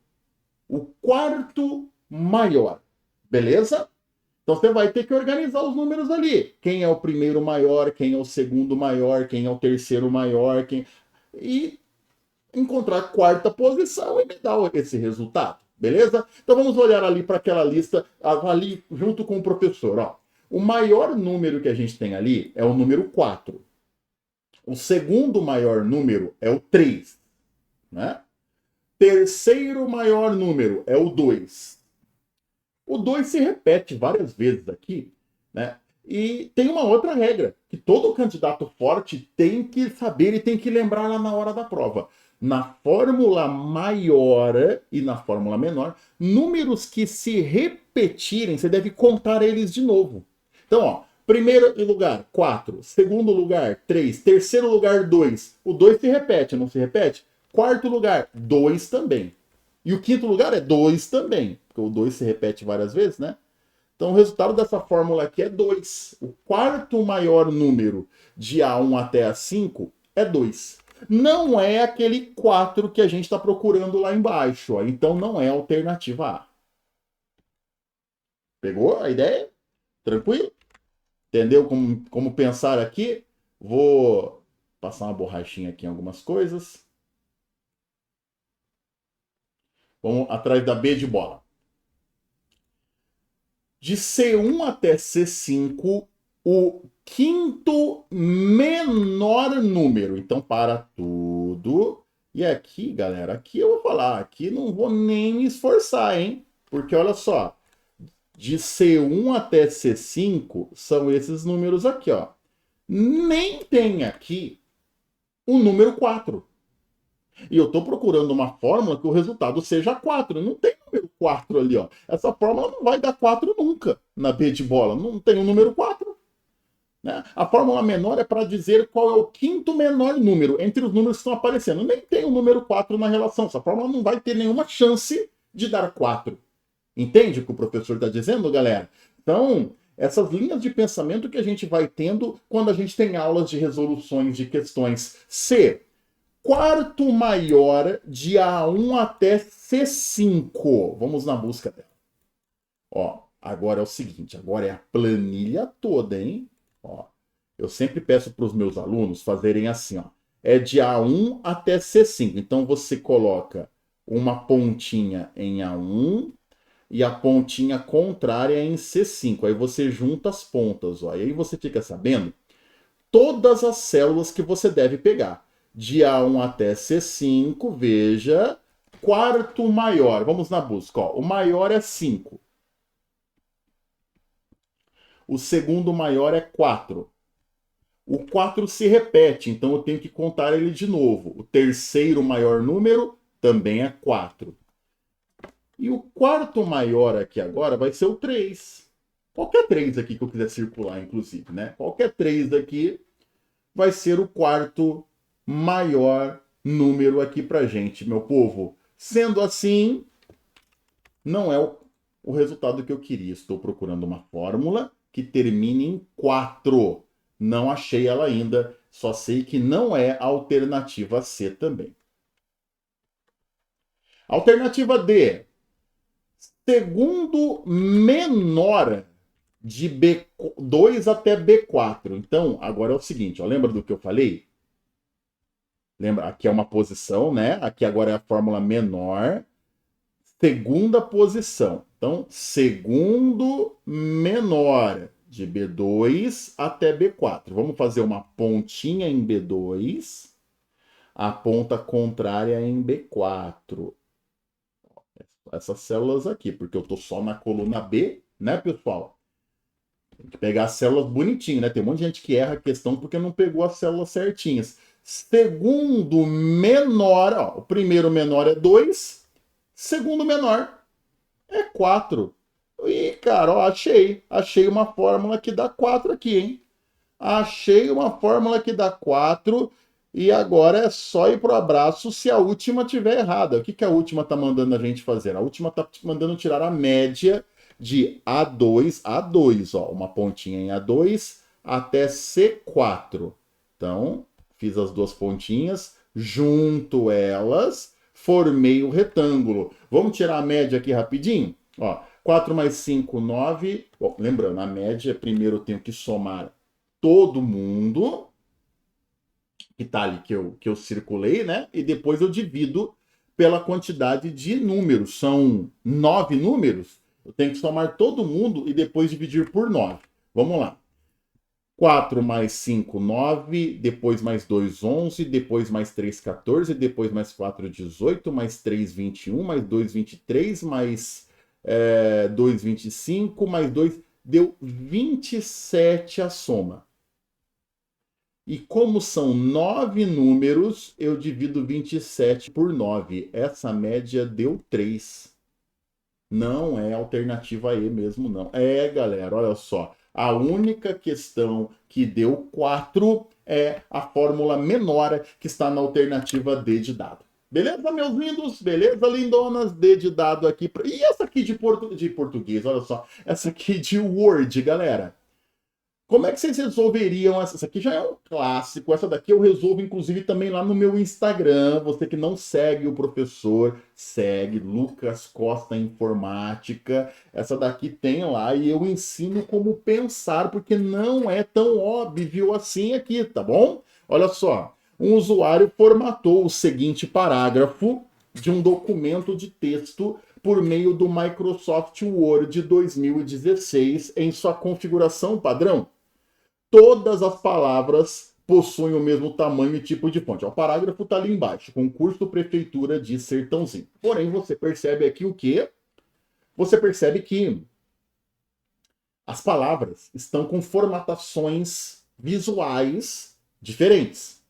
O quarto maior. Beleza? Então você vai ter que organizar os números ali. Quem é o primeiro maior, quem é o segundo maior, quem é o terceiro maior, e encontrar a quarta posição e me dar esse resultado. Beleza? Então vamos olhar ali para aquela lista, ali junto com o professor. Ó. O maior número que a gente tem ali é o número 4. O segundo maior número é o 3. Né? Terceiro maior número é o 2. O 2 se repete várias vezes aqui, né? E tem uma outra regra, que todo candidato forte tem que saber e tem que lembrar lá na hora da prova. Na fórmula maior e na fórmula menor, números que se repetirem, você deve contar eles de novo. Então, ó, primeiro lugar, 4. Segundo lugar, 3. Terceiro lugar, 2. O 2 se repete, não se repete? Quarto lugar, 2 também. E o quinto lugar é 2 também, porque o 2 se repete várias vezes, né? Então, o resultado dessa fórmula aqui é 2. O quarto maior número de A1 até A5 é 2. Não é aquele 4 que a gente está procurando lá embaixo. Ó. Então, não é a alternativa A. Pegou a ideia? Tranquilo? Entendeu como pensar aqui? Vou passar uma borrachinha aqui em algumas coisas. Vamos atrás da B de bola. De C1 até C5, o quinto menor número. Então, para tudo. E aqui, galera, aqui eu vou falar. Aqui não vou nem me esforçar, hein? Porque olha só. De C1 até C5 são esses números aqui, ó. Nem tem aqui o número 4. E eu estou procurando uma fórmula que o resultado seja 4. Não tem número 4 ali, ó. Essa fórmula não vai dar 4 nunca na B de bola. Não tem o número 4. Né? A fórmula menor é para dizer qual é o quinto menor número entre os números que estão aparecendo. Nem tem o número 4 na relação. Essa fórmula não vai ter nenhuma chance de dar 4. Entende o que o professor está dizendo, galera? Então, essas linhas de pensamento que a gente vai tendo quando a gente tem aulas de resoluções de questões. C. Quarto maior de A1 até C5. Vamos na busca dela. Ó, agora é o seguinte, agora é a planilha toda, hein? Ó, eu sempre peço para os meus alunos fazerem assim, ó. É de A1 até C5. Então você coloca uma pontinha em A1 e a pontinha contrária em C5. Aí você junta as pontas, ó. E aí você fica sabendo todas as células que você deve pegar. De A1 até C5, veja, quarto maior. Vamos na busca. Ó. O maior é 5. O segundo maior é 4. O 4 se repete, então eu tenho que contar ele de novo. O terceiro maior número também é 4. E o quarto maior aqui agora vai ser o 3. Qualquer 3 aqui que eu quiser circular, inclusive, né? Qualquer 3 daqui vai ser o quarto maior número aqui pra gente, meu povo. Sendo assim, não é o resultado que eu queria. Estou procurando uma fórmula que termine em 4. Não achei ela ainda, só sei que não é a alternativa C também. Alternativa D. Segundo menor de B2 até B4. Então, agora é o seguinte, ó, lembra do que eu falei? Lembra, aqui é uma posição, né? Aqui agora é a fórmula menor. Segunda posição. Então, segundo menor de B2 até B4. Vamos fazer uma pontinha em B2, a ponta contrária em B4. Essas células aqui, porque eu estou só na coluna B, né, pessoal? Tem que pegar as células bonitinho, né? Tem um monte de gente que erra a questão porque não pegou as células certinhas. Segundo menor, ó, o primeiro menor é 2, segundo menor é 4. E, cara, ó, achei uma fórmula que dá 4 aqui, hein? Achei uma fórmula que dá 4 e agora é só ir pro abraço se a última tiver errada. O que a última tá mandando a gente fazer? A última tá mandando tirar a média de A2, ó, uma pontinha em A2 até C4. Então, fiz as duas pontinhas, junto elas, formei o retângulo. Vamos tirar a média aqui rapidinho? Ó, 4 mais 5, 9. Bom, lembrando, a média, primeiro eu tenho que somar todo mundo que tá ali, que eu circulei, né? E depois eu divido pela quantidade de números. São 9 números. Eu tenho que somar todo mundo e depois dividir por 9. Vamos lá. 4 mais 5, 9, depois mais 2, 11, depois mais 3, 14, depois mais 4, 18, mais 3, 21, mais 2, 23, mais 2, 25, mais 2, deu 27 a soma. E como são 9 números, eu divido 27 por 9. Essa média deu 3. Não é alternativa E mesmo, não. É, galera, olha só. A única questão que deu 4 é a fórmula menor que está na alternativa D de dado. Beleza, meus lindos? Beleza, lindonas? D de dado aqui. E essa aqui de português, olha só. Essa aqui de Word, galera. Como é que vocês resolveriam essa? Essa aqui já é um clássico. Essa daqui eu resolvo, inclusive, também lá no meu Instagram. Você que não segue o professor, segue Lucas Costa Informática. Essa daqui tem lá e eu ensino como pensar, porque não é tão óbvio assim aqui, tá bom? Olha só. Um usuário formatou o seguinte parágrafo de um documento de texto por meio do Microsoft Word 2016 em sua configuração padrão. Todas as palavras possuem o mesmo tamanho e tipo de fonte. O parágrafo está ali embaixo. Concurso Prefeitura de Sertãozinho. Porém, você percebe aqui o quê? Você percebe que as palavras estão com formatações visuais diferentes.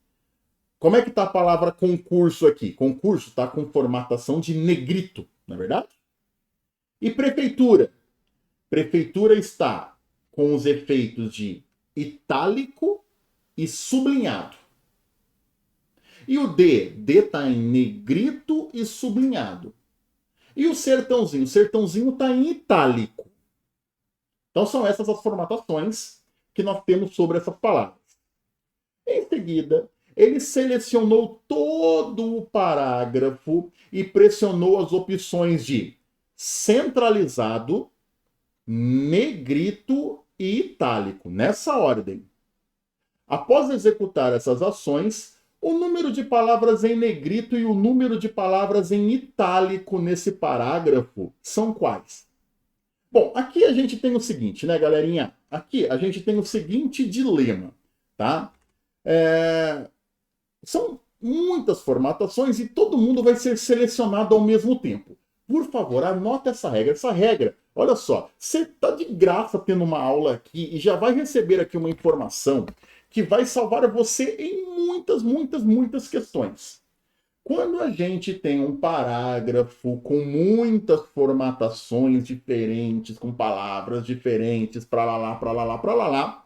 Como é que está a palavra concurso aqui? Concurso está com formatação de negrito, não é verdade? E prefeitura? Prefeitura está com os efeitos de itálico e sublinhado. E o D? D está em negrito e sublinhado. E o sertãozinho? O sertãozinho está em itálico. Então são essas as formatações que nós temos sobre essas palavras. Em seguida, ele selecionou todo o parágrafo e pressionou as opções de centralizado, negrito e itálico, nessa ordem. Após executar essas ações, o número de palavras em negrito e o número de palavras em itálico nesse parágrafo são quais? Bom, aqui a gente tem o seguinte, né, galerinha? Aqui a gente tem o seguinte dilema, tá? São muitas formatações e todo mundo vai ser selecionado ao mesmo tempo. Por favor, anota essa regra. Essa regra, olha só, você está de graça tendo uma aula aqui e já vai receber aqui uma informação que vai salvar você em muitas questões. Quando a gente tem um parágrafo com muitas formatações diferentes, com palavras diferentes, pra lá,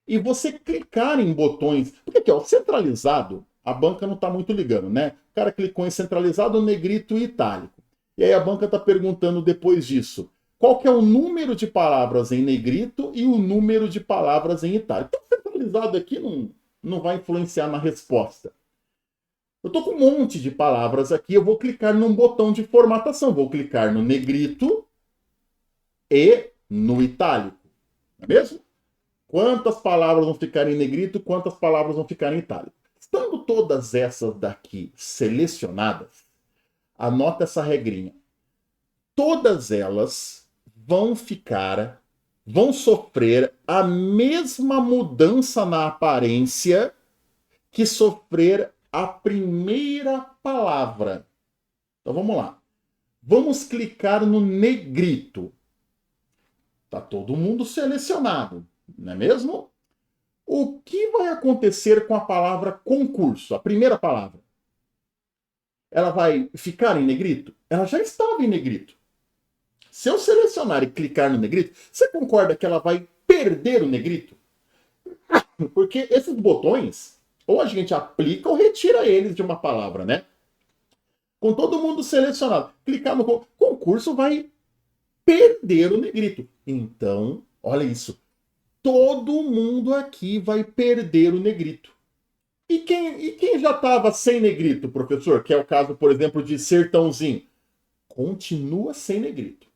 e você clicar em botões, porque aqui, ó, centralizado, a banca não está muito ligando, né? O cara clicou em centralizado, negrito e itálico. E aí a banca está perguntando depois disso, qual que é o número de palavras em negrito e o número de palavras em itálico. Então, centralizado aqui não vai influenciar na resposta. Eu estou com um monte de palavras aqui, eu vou clicar num botão de formatação. Vou clicar no negrito e no itálico. Não é mesmo? Quantas palavras vão ficar em negrito, quantas palavras vão ficar em itálico. Estando todas essas daqui selecionadas, anota essa regrinha. Todas elas vão sofrer a mesma mudança na aparência que sofrer a primeira palavra. Então vamos lá. Vamos clicar no negrito. Tá todo mundo selecionado, não é mesmo? O que vai acontecer com a palavra concurso, a primeira palavra? Ela vai ficar em negrito? Ela já estava em negrito. Se eu selecionar e clicar no negrito, você concorda que ela vai perder o negrito? Porque esses botões, ou a gente aplica ou retira eles de uma palavra, né? Com todo mundo selecionado, clicar no concurso vai perder o negrito. Então, olha isso. Todo mundo aqui vai perder o negrito. E quem já estava sem negrito, professor? Que é o caso, por exemplo, de sertãozinho. Continua sem negrito.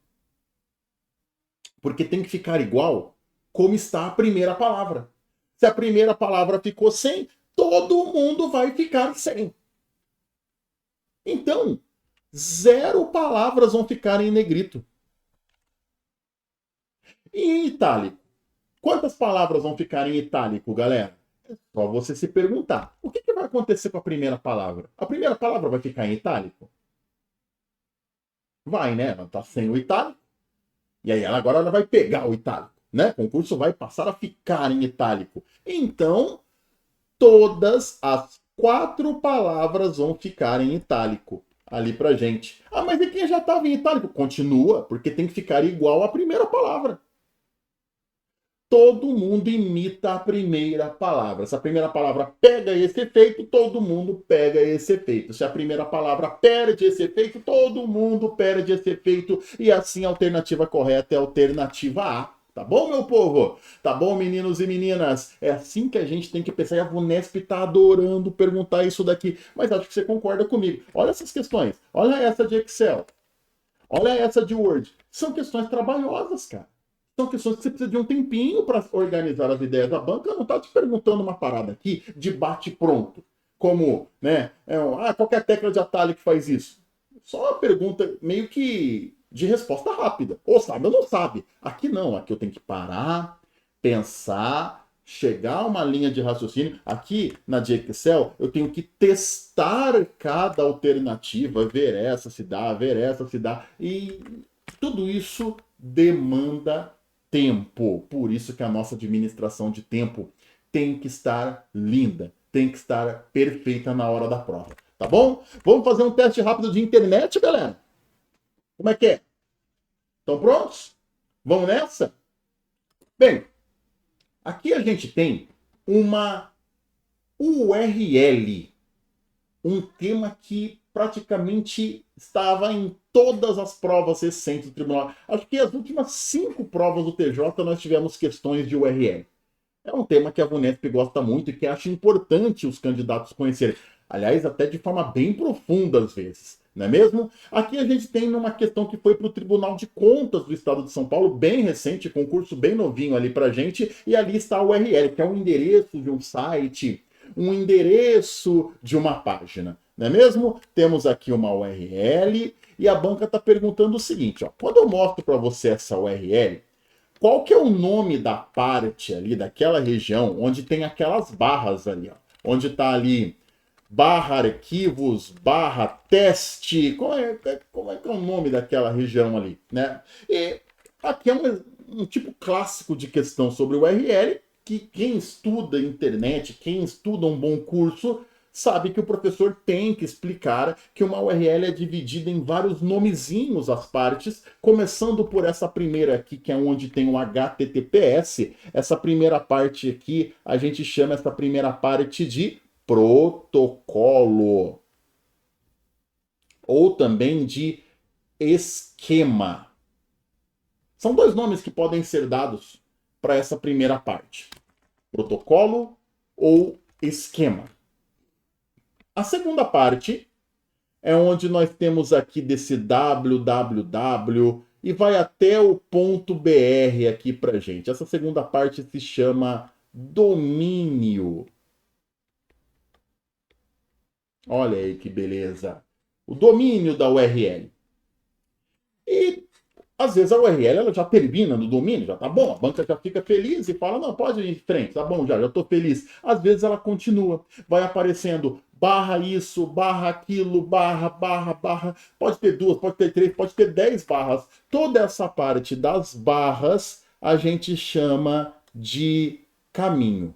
Porque tem que ficar igual como está a primeira palavra. Se a primeira palavra ficou sem, todo mundo vai ficar sem. Então, 0 palavras vão ficar em negrito. E em itálico? Quantas palavras vão ficar em itálico, galera? É só você se perguntar. O que vai acontecer com a primeira palavra? A primeira palavra vai ficar em itálico? Vai, né? Ela está sem o itálico. E aí agora ela vai pegar o itálico. né? O concurso vai passar a ficar em itálico. Então, todas as 4 palavras vão ficar em itálico ali pra gente. Ah, mas e quem já estava em itálico? Continua, porque tem que ficar igual à primeira palavra. Todo mundo imita a primeira palavra. Se a primeira palavra pega esse efeito, todo mundo pega esse efeito. Se a primeira palavra perde esse efeito, todo mundo perde esse efeito. E assim a alternativa correta é a alternativa A. Tá bom, meu povo? Tá bom, meninos e meninas? É assim que a gente tem que pensar. E a Vunesp tá adorando perguntar isso daqui. Mas acho que você concorda comigo. Olha essas questões. Olha essa de Excel. Olha essa de Word. São questões trabalhosas, cara. São questões que você precisa de um tempinho para organizar as ideias. A banca não está te perguntando uma parada aqui de bate-pronto. Como, né? Qualquer tecla de atalho que faz isso. Só uma pergunta meio que de resposta rápida. Ou sabe ou não sabe. Aqui não. Aqui eu tenho que parar, pensar, chegar a uma linha de raciocínio. Aqui na de Excel, eu tenho que testar cada alternativa, ver essa se dá, ver essa se dá. E tudo isso demanda tempo. Por isso que a nossa administração de tempo tem que estar linda, tem que estar perfeita na hora da prova. Tá bom? Vamos fazer um teste rápido de internet, galera? Como é que é? Estão prontos? Vamos nessa? Bem, aqui a gente tem uma URL, um tema que praticamente estava em todas as provas recentes do tribunal. Acho que as últimas 5 provas do TJ nós tivemos questões de URL. É um tema que a Vunesp gosta muito e que acha importante os candidatos conhecerem. Aliás, até de forma bem profunda às vezes, não é mesmo? Aqui a gente tem uma questão que foi para o Tribunal de Contas do Estado de São Paulo, bem recente, concurso bem novinho ali para gente, e ali está a URL, que é um endereço de um site, um endereço de uma página, não é mesmo? Temos aqui uma URL e a banca está perguntando o seguinte, ó, quando eu mostro para você essa URL, qual que é o nome da parte ali, daquela região, onde tem aquelas barras ali, ó, onde está ali barra arquivos, barra teste, como é que é o nome daquela região ali, né? E aqui é um tipo clássico de questão sobre o URL, que quem estuda internet, quem estuda um bom curso, sabe que o professor tem que explicar que uma URL é dividida em vários nomezinhos as partes, começando por essa primeira aqui, que é onde tem o HTTPS. Essa primeira parte aqui, a gente chama essa primeira parte de protocolo, ou também de esquema. São 2 nomes que podem ser dados para essa primeira parte: protocolo ou esquema. A segunda parte é onde nós temos aqui desse www e vai até o ponto .br aqui para gente. Essa segunda parte se chama domínio. Olha aí que beleza. O domínio da URL. E às vezes a URL ela já termina no domínio, já tá bom, a banca já fica feliz e fala, não, pode ir em frente, tá bom, já tô feliz. Às vezes ela continua, vai aparecendo barra isso, barra aquilo, barra, pode ter 2, pode ter 3, pode ter 10 barras. Toda essa parte das barras a gente chama de caminho.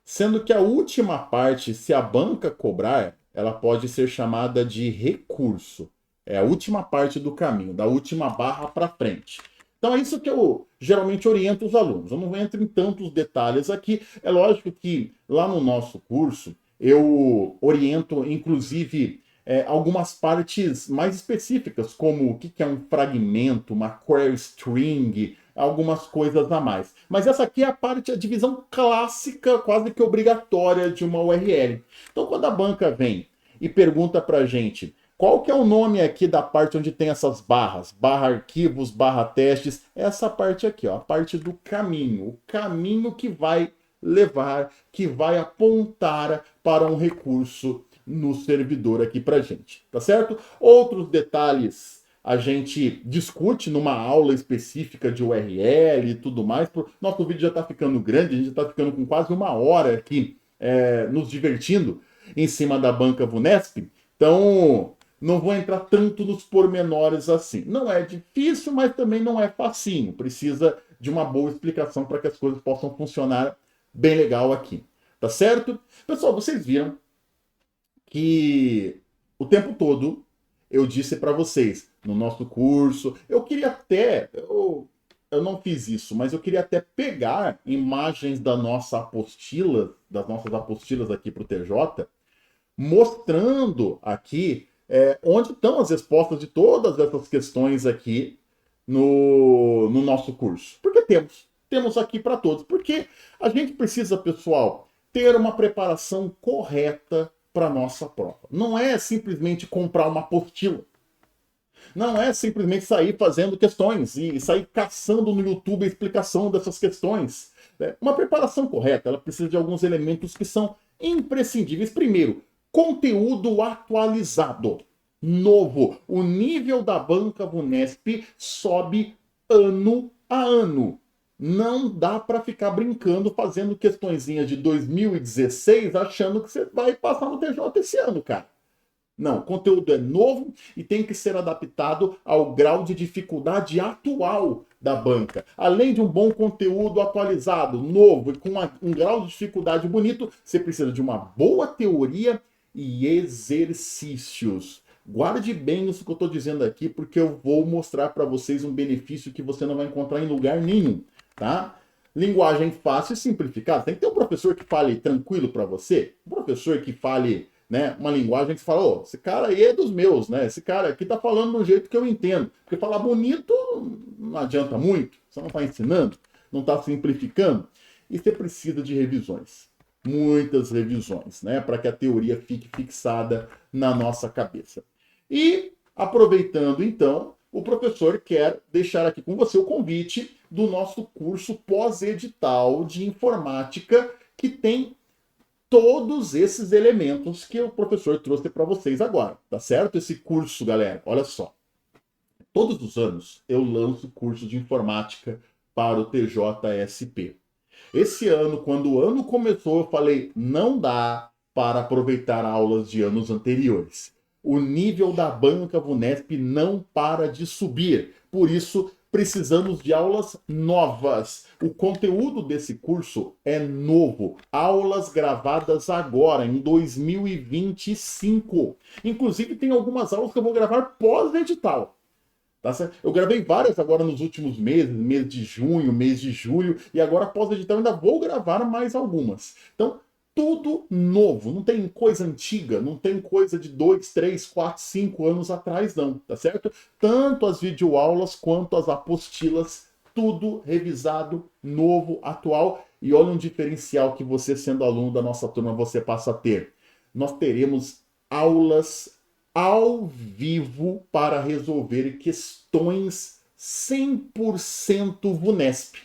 Sendo que a última parte, se a banca cobrar, ela pode ser chamada de recurso. É a última parte do caminho, da última barra para frente. Então é isso que eu geralmente oriento os alunos. Eu não entro em tantos detalhes aqui. É lógico que lá no nosso curso eu oriento, inclusive, algumas partes mais específicas, como o que é um fragmento, uma query string, algumas coisas a mais. Mas essa aqui é a parte, a divisão clássica, quase que obrigatória de uma URL. Então, quando a banca vem e pergunta para a gente qual que é o nome aqui da parte onde tem essas barras, barra arquivos, barra testes, essa parte aqui, ó, a parte do caminho, o caminho que vai levar, que vai apontar para um recurso no servidor aqui para gente, tá certo? Outros detalhes a gente discute numa aula específica de URL e tudo mais. Nosso vídeo já está ficando grande, a gente está ficando com quase 1 hora aqui nos divertindo em cima da banca Vunesp. Então, não vou entrar tanto nos pormenores assim. Não é difícil, mas também não é facinho. Precisa de uma boa explicação para que as coisas possam funcionar bem legal aqui. Tá certo? Pessoal, vocês viram que o tempo todo eu disse para vocês no nosso curso, eu queria até, eu não fiz isso, mas eu queria até pegar imagens da nossa apostila, das nossas apostilas aqui para o TJ, mostrando aqui onde estão as respostas de todas essas questões aqui no nosso curso. Porque temos aqui para todos. Porque a gente precisa, pessoal, ter uma preparação correta para a nossa prova. Não é simplesmente comprar uma apostila. Não é simplesmente sair fazendo questões e sair caçando no YouTube a explicação dessas questões. Uma preparação correta, ela precisa de alguns elementos que são imprescindíveis. Primeiro, conteúdo atualizado, novo. O nível da banca VUNESP sobe ano a ano. Não dá para ficar brincando, fazendo questõezinhas de 2016, achando que você vai passar no TJ esse ano, cara. Não, o conteúdo é novo e tem que ser adaptado ao grau de dificuldade atual da banca. Além de um bom conteúdo atualizado, novo e com um grau de dificuldade bonito, você precisa de uma boa teoria e exercícios. Guarde bem isso que eu estou dizendo aqui, porque eu vou mostrar para vocês um benefício que você não vai encontrar em lugar nenhum, tá? Linguagem fácil e simplificada. Tem que ter um professor que fale tranquilo para você, um professor que fale, né, uma linguagem que você fala, oh, esse cara aí é dos meus, né? Esse cara aqui tá falando de um jeito que eu entendo. Porque falar bonito não adianta muito, você não está ensinando, não está simplificando. E você precisa de revisões. Muitas revisões, né? Para que a teoria fique fixada na nossa cabeça. E, aproveitando então, o professor quer deixar aqui com você o convite do nosso curso pós-edital de informática, que tem todos esses elementos que o professor trouxe para vocês agora, tá certo? Esse curso, galera, olha só. Todos os anos eu lanço curso de informática para o TJSP. Esse ano, quando o ano começou, eu falei, não dá para aproveitar aulas de anos anteriores. O nível da banca VUNESP não para de subir. Por isso, precisamos de aulas novas. O conteúdo desse curso é novo. Aulas gravadas agora, em 2025. Inclusive, tem algumas aulas que eu vou gravar pós-edital. Tá certo? Eu gravei várias agora nos últimos meses, mês de junho, mês de julho, e agora pós-edital ainda vou gravar mais algumas. Então, tudo novo, não tem coisa antiga, não tem coisa de 2, 3, 4, 5 anos atrás, não, tá certo? Tanto as videoaulas quanto as apostilas, tudo revisado, novo, atual, e olha um diferencial que você, sendo aluno da nossa turma, você passa a ter. Nós teremos aulas ao vivo para resolver questões 100% VUNESP.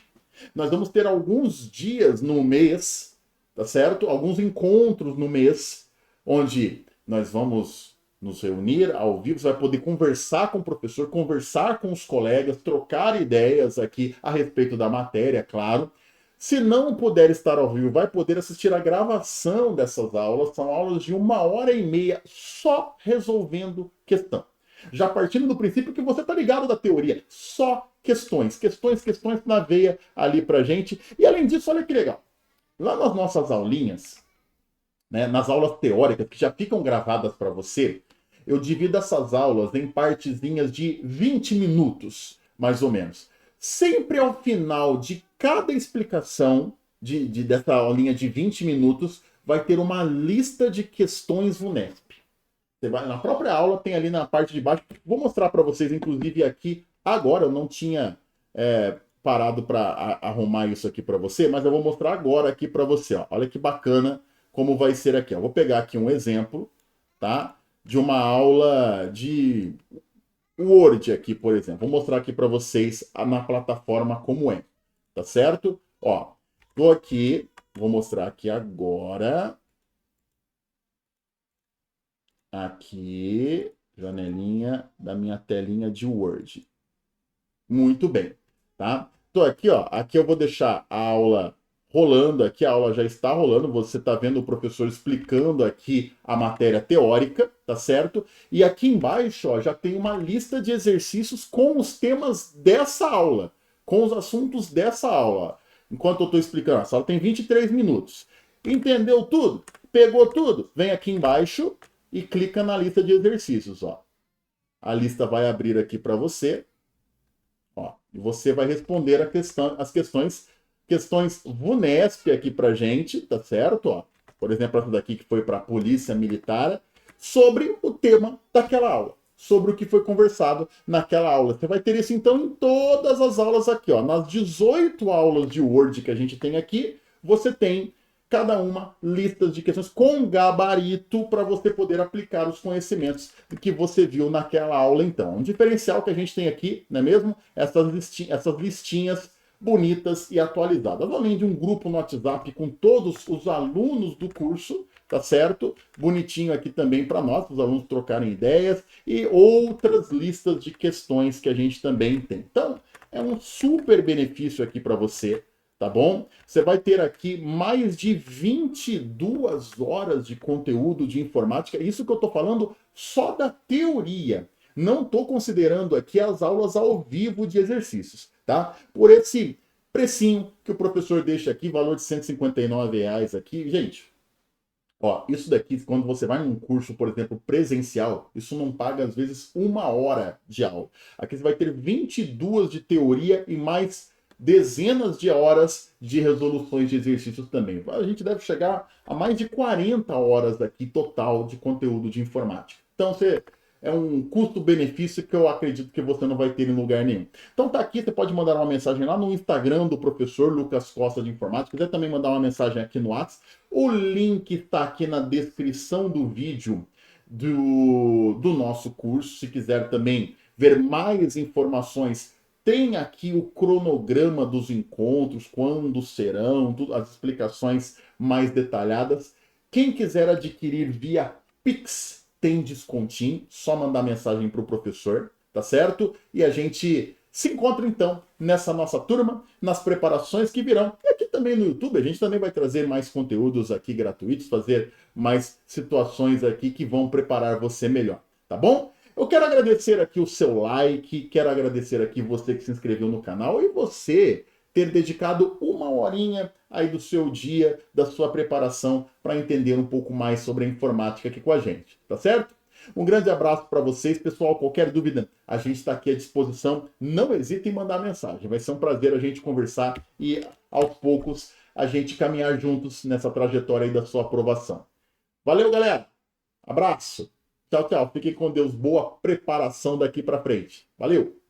Nós vamos ter alguns dias no mês, tá certo? Alguns encontros no mês, onde nós vamos nos reunir ao vivo, você vai poder conversar com o professor, conversar com os colegas, trocar ideias aqui a respeito da matéria, claro. Se não puder estar ao vivo, vai poder assistir a gravação dessas aulas. São aulas de 1h30 só resolvendo questão. Já partindo do princípio que você está ligado da teoria. Só questões, questões na veia ali pra gente. E além disso, olha que legal. Lá nas nossas aulinhas, né, nas aulas teóricas que já ficam gravadas para você, eu divido essas aulas em partezinhas de 20 minutos, mais ou menos. Sempre ao final de cada explicação dessa aulinha de 20 minutos, vai ter uma lista de questões VUNESP. Você vai, na própria aula tem ali na parte de baixo, vou mostrar para vocês, inclusive aqui, agora eu não tinha parado para arrumar isso aqui para você, mas eu vou mostrar agora aqui para você. Ó. Olha que bacana como vai ser aqui. Ó. Vou pegar aqui um exemplo, tá? De uma aula de Word aqui, por exemplo. Vou mostrar aqui para vocês na plataforma como é, tá certo? Ó, tô aqui, vou mostrar aqui agora. Aqui, janelinha da minha telinha de Word. Muito bem, tá? Tô aqui, ó. Aqui eu vou deixar a aula rolando aqui, a aula já está rolando, você está vendo o professor explicando aqui a matéria teórica, tá certo? E aqui embaixo, ó, já tem uma lista de exercícios com os temas dessa aula, com os assuntos dessa aula. Enquanto eu estou explicando, essa aula tem 23 minutos. Entendeu tudo? Pegou tudo? Vem aqui embaixo e clica na lista de exercícios, ó. A lista vai abrir aqui para você, ó, e você vai responder as questões VUNESP aqui para gente, tá certo? Ó, por exemplo, essa daqui que foi para a Polícia Militar, sobre o tema daquela aula, sobre o que foi conversado naquela aula. Você vai ter isso, então, em todas as aulas aqui, ó. Nas 18 aulas de Word que a gente tem aqui, você tem cada uma listas de questões com gabarito para você poder aplicar os conhecimentos que você viu naquela aula, então. Um diferencial que a gente tem aqui, não é mesmo? Essas listinhas bonitas e atualizadas. Além de um grupo no WhatsApp com todos os alunos do curso, tá certo? Bonitinho aqui também para nós, os alunos trocarem ideias e outras listas de questões que a gente também tem. Então, é um super benefício aqui para você, tá bom? Você vai ter aqui mais de 22 horas de conteúdo de informática. Isso que eu estou falando só da teoria. Não estou considerando aqui as aulas ao vivo de exercícios, tá? Por esse precinho que o professor deixa aqui, valor de R$ 159 aqui. Gente, ó, isso daqui, quando você vai num curso, por exemplo, presencial, isso não paga, às vezes, 1 hora de aula. Aqui você vai ter 22 de teoria e mais dezenas de horas de resoluções de exercícios também. A gente deve chegar a mais de 40 horas aqui total de conteúdo de informática. Então, é um custo-benefício que eu acredito que você não vai ter em lugar nenhum. Então tá aqui, você pode mandar uma mensagem lá no Instagram do professor Lucas Costa de Informática. Se quiser também mandar uma mensagem aqui no WhatsApp. O link está aqui na descrição do vídeo do nosso curso. Se quiser também ver mais informações, tem aqui o cronograma dos encontros, quando serão, as explicações mais detalhadas. Quem quiser adquirir via Pix, tem descontinho, só mandar mensagem para o professor, tá certo? E a gente se encontra então nessa nossa turma, nas preparações que virão. E aqui também no YouTube, a gente também vai trazer mais conteúdos aqui gratuitos, fazer mais situações aqui que vão preparar você melhor, tá bom? Eu quero agradecer aqui o seu like, quero agradecer aqui você que se inscreveu no canal e você ter dedicado 1 horinha aí do seu dia, da sua preparação, para entender um pouco mais sobre a informática aqui com a gente, tá certo? Um grande abraço para vocês, pessoal. Qualquer dúvida, a gente está aqui à disposição. Não hesite em mandar mensagem. Vai ser um prazer a gente conversar e, aos poucos, a gente caminhar juntos nessa trajetória aí da sua aprovação. Valeu, galera! Abraço! Tchau, tchau. Fiquem com Deus. Boa preparação daqui para frente. Valeu!